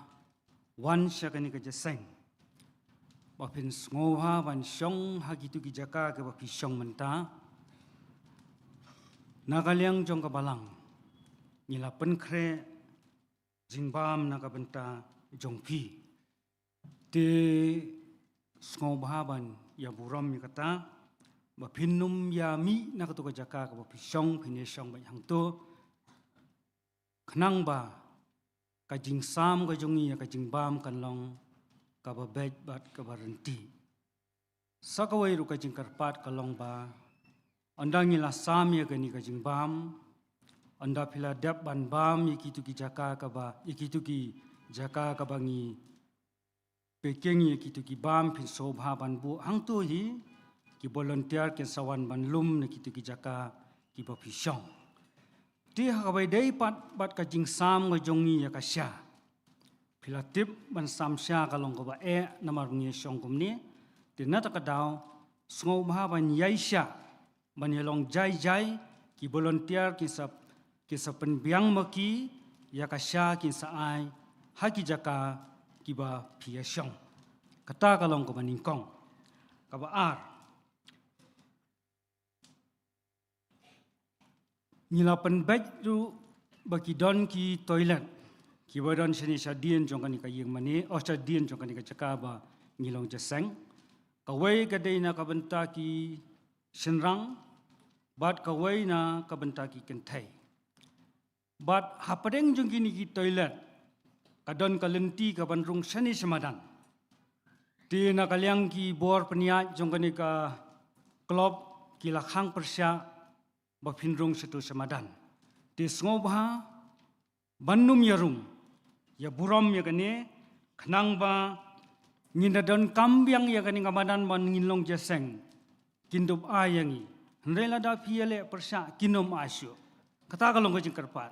wan syakani ka jaseng. Bapin ngoha ban syong hagitu ki jaka ke bapi syong menta. Nagaliang jong kabalang. Nila penkre jingbam nakabenta jong pi. Te ngobahaban ya buram ya kata bapinum ya mi nakatu ka jaka ke bapi syong pine syong ban hang tu. Kenang ba kajing sam kajongi ya kajing bam kan long kababet bat kabarenti. Sakawai ru kajing karpat kalong ba andang ila sam ya gani kajing bam anda pila dap ban bam ikitu ki jaka kaba ikitu ki jaka kabangi pekengi ikitu ki bam pin sobha ban bu hang tu hi ki volunteer ke sawan ban lum ikitu ki jaka ki ba pisong. Ti hakabai dai bat kajing sam ngajongi ya kasya. Pila tip ban sam sya kalong ko ba namarungi syong kumni. Ti nata kadaw sngo bha ban yai sya ban yelong jai ki volunteer ki sa penbiang maki ya kasya ki sa ai haki jaka ki ba pia syong. Kata kalong ko baningkong. Ka ba ar Nilapan baj tu bagi don ki toilet. Ki badan sini sadien jong kan ka yeng mani, sadien jong kan ka cakaba ngilong jaseng. Kawai kadai na kabenta ki senrang, bat kawai na kabenta ki kentai. Bat hapadeng jong kini ki toilet. Kadon kalenti ka bandrung sani semadan. Di na kaliang ki bor peniat jong kan ka klub ki lakhang persya bapinrung setu semadan. Di ngobha bandum yarung ya buram ya kene kenang ba ngindadon kambiang ya kene kamadan ban nginlong jaseng kindup ayangi hendela da piele persya kinom asyo kata kalong ko jengkerpat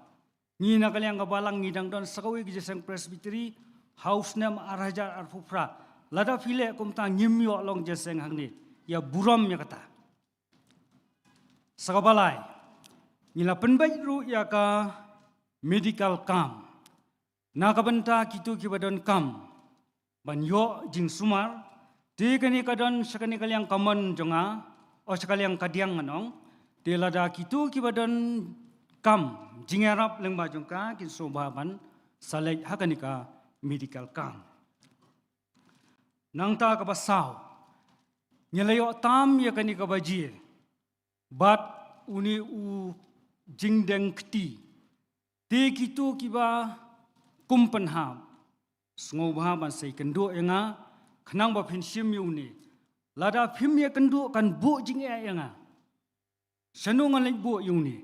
ngina kaliang kabalang ngidang don sakawi jaseng presbytery house nam arajar arfufra lada pile kumta ngimyo long jaseng hangni ya buram ya kata sakabalai nila penbaj ru ya ka medical camp na kabenta kitu kibadon camp banyo jing sumar ti kani kadon sakani kaliang kamon jonga o sakaliang kadiang manong ti lada kitu kibadon camp jingarap lengba jongka kin sobaban salai hakani ka medical camp nangta ka basaw nyelayo tam ya kani ka bajir bat uni u jingdeng kti te kitu kiba kumpenham sngoba ban sai kendo enga khnang ba phinsim yuni lada phim ye kendo kan bu jing enga sanungan le bu yuni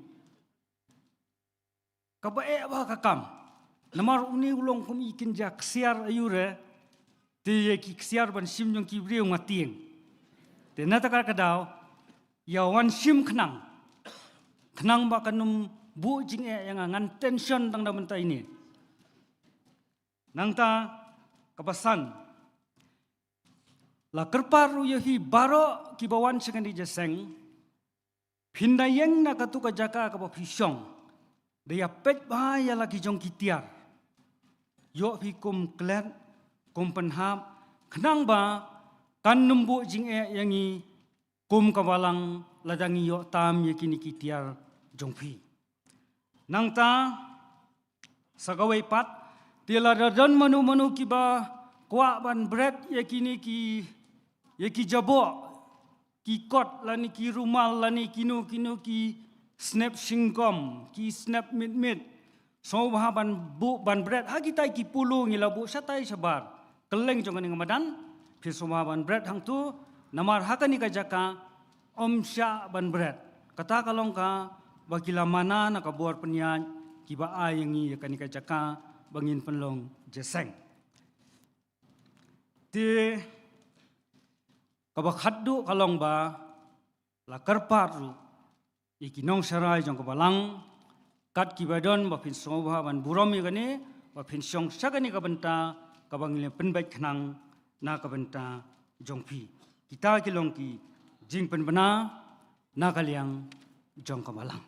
kaba ba kakam namar uni ulong kum ikin jak siar ayure te ye ki siar ban sim jong ki briu ngatieng te nata kadaw ya wan sim khnang ba kanum bu jing yang ngan tension tang da menta ini nangta kapasan la kerparu yahi baro kibawan sengan di jaseng pindayeng na katuka jaka ka pisong daya pet bahaya lagi jong kitiar yo hikum klen kompenham kenang ba kan numbu jing yangi kum kawalang ladangi yo tam yakini kitiar jongpi nangta sagawai pat tila dadan manu kiba kwa ban bread yakini ki jabo ki kot lani ki rumal lani kinu ki snap singkom ki snap mit so ban bread hagitai ki pulu ngilabu satai sabar keleng jongan ngamadan pisoma ban bread hang tu namar hakani ka jaka omsya ban bread kata kalong ka bakila mana nakabuar penyan kiba ayangi yakani ka jaka bangin penlong jaseng ti kabakaddu kalong ba la karparu ikinong sarai jong kabalang kat kibadon bapin soba ban buram yakani wa pensiong sagani ka benta ka bangile penbaik khnang na ka benta jongphi kita kilong ki jing penbana na kaliang jong kamalang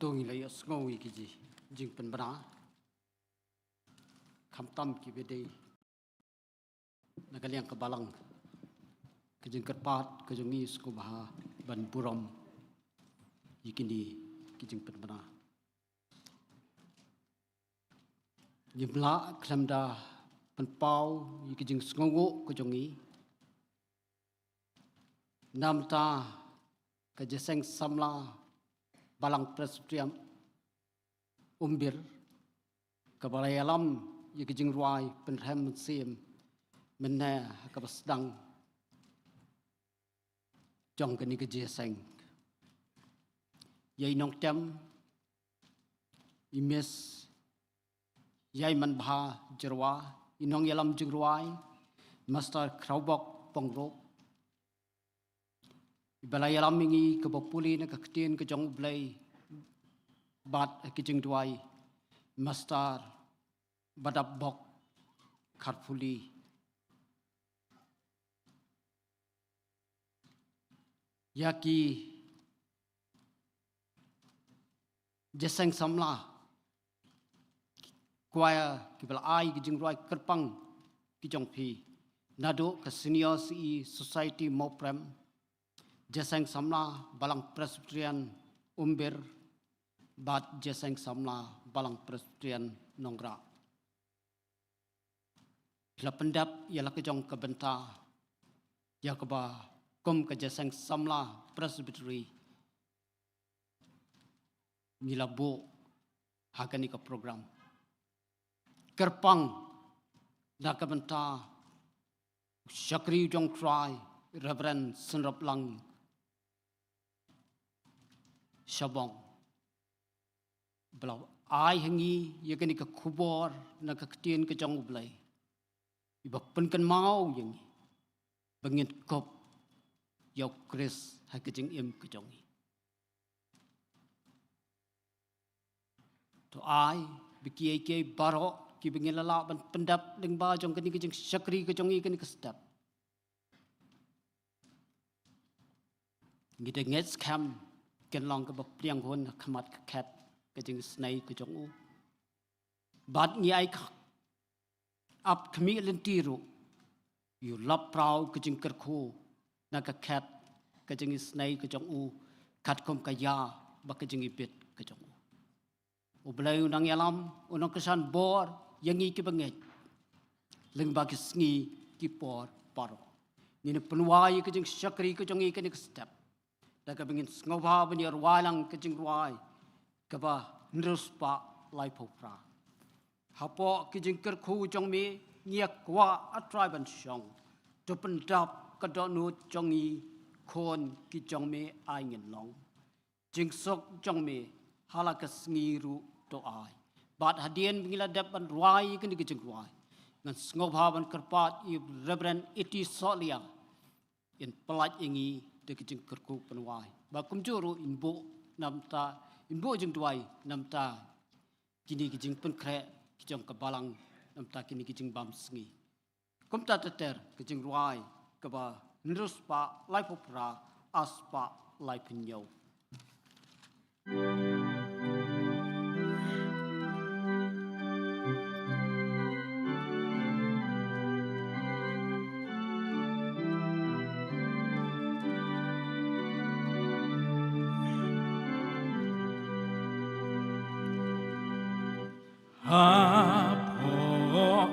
tung ilai asngoi kiji jing penbana khamtam ki bedei nakaliang kebalang kejing kerpat kejongi skubaha ban buram yikini kijing penbana jimla klamda penpau yikijing sngongo kejongi namta kejeseng samla balang presbyterian umbir kebalai alam yikijing ruai penrem sim mena kabasdang jong kini kejeseng yai nong tem imes yai man bha jerwa inong yalam jingruai master kraubok pongrok balai alam ingi kebopuli na kaktin kejong blai bat kijing duai master badap bok karpuli yaki jeseng samla kuaya kibal ai kijing duai kerpang kijong pi nado ke senior CE society moprem jeseng samla balang presbyterian umbir bat jeseng samla balang presbyterian nongra la pendap ialah kejong kebenta ya keba kum ke jeseng samla presbytery ngilabu hakani ke program kerpang da kebenta syakri jong try Reverend Sunrap Lang Shabong belau ai hangi ya kini ke kubor na ke ketien ke jong blai iba penkan mau yang bengit kop yau kris ha ke jing im ke jong to ai biki ke baro ki bengil la ban pendap ding ba jong kini ke jing syakri ke jong kini ke sedap ngide ngets kam ken long ke bpriang hon khamat khat ke jing snai ke jong u bat ngi ai ap khmi lentiru yu lap prau ke jing kerkhu na ka khat ke jing snai ke jong u khat kom ka ya ba ke jing ibit ke jong u blai unang yalam unang kesan bor yangi ki banget leng ba ki sngi ki por paro ni penuai ke jing syakri ke jong i ke ni step da ka bengin ngobha bani walang ke jing ruai ka ba nrus pa lai phopra hapo ki jing ker khu jong mi ngiak kwa atrai ban shong to pendap ka do nu jong i khon ki jong mi ai ngin long jing sok jong mi hala ka sngi ru to ai bat hadien bingila dap ban ruai ke ni ki jing ruai ngan ngobha ban kerpat i Reverend Iti Solia in pelat ingi de kijing kerku penwai ba kumjuru inbo namta inbo jing duai namta kini kijing penkre kijong kebalang namta kini kijing bam sngi kumta teter kijing ruai keba nrus pa lai popra aspa lai pinyo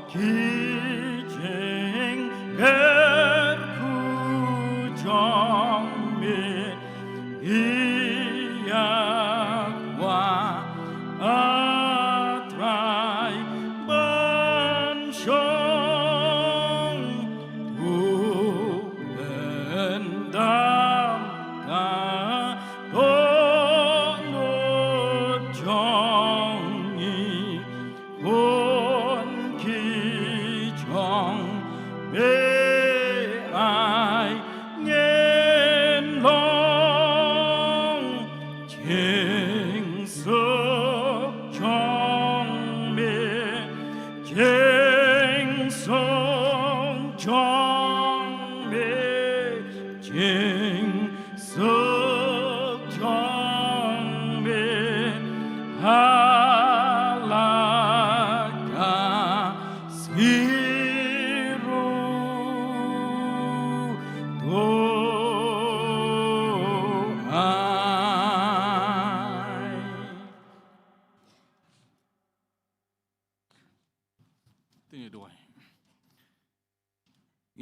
kijing kerku jong mi iakwa atrai bansyong tu bendam ka tono jong i kon ki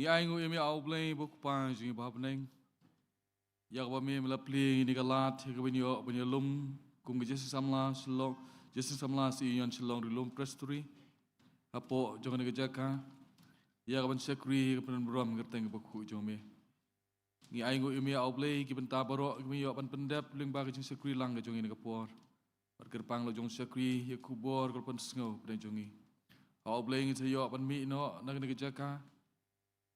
ai ngu imi au play buk pa jingi ba peneng. Ya ba mi mela play ni kalat ke banyo lum kum ge samla selong Yesus samla si yon selong rilum presturi. Apo jongan ge jaka. Ya ban sekri pen brom ngerteng bakku jome. Ngi ai ngu imi au play ki benta baro mi yo pan pendap ling ba ge sekri lang ge jongin ge por. Berkerpang lo jong sekri ye kubor kol pan sngo pen jongi. Au play ngi yo pan mi no nang ge jaka.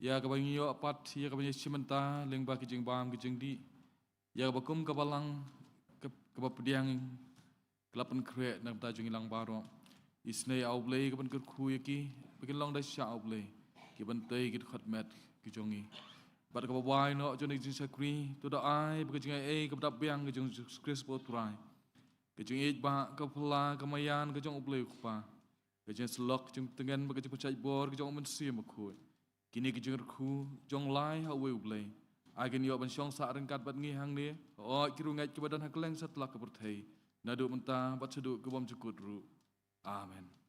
Ya kabangi yo pat ya kabangi cimenta ling ba ki jing bam ki jing di. Ya bakum kabalang kapapdiang kelapan kre nang ta jong ilang baro. Isne au play kapan kerku yaki bikin long da sha au play. Ki bantai ki khatmet ki jongi. Bat kabawai no jong jing sakri to da ai ba jing ai kapdap biang ki jong skris po turai. Ki jing ej ba kapla kamayan ki jong au play kupa. Ki jing slok jong tengen ba ki jing pacai bor ki jong men sim makut. Kini ki jing ku jong lai ha we play. Agen yo ban syong sa rengkat bat ngi hang ni. O kiru ngai ki badan hakleng setelah keperthai. Nadu menta bat seduk ke bom cukut ru. Amen.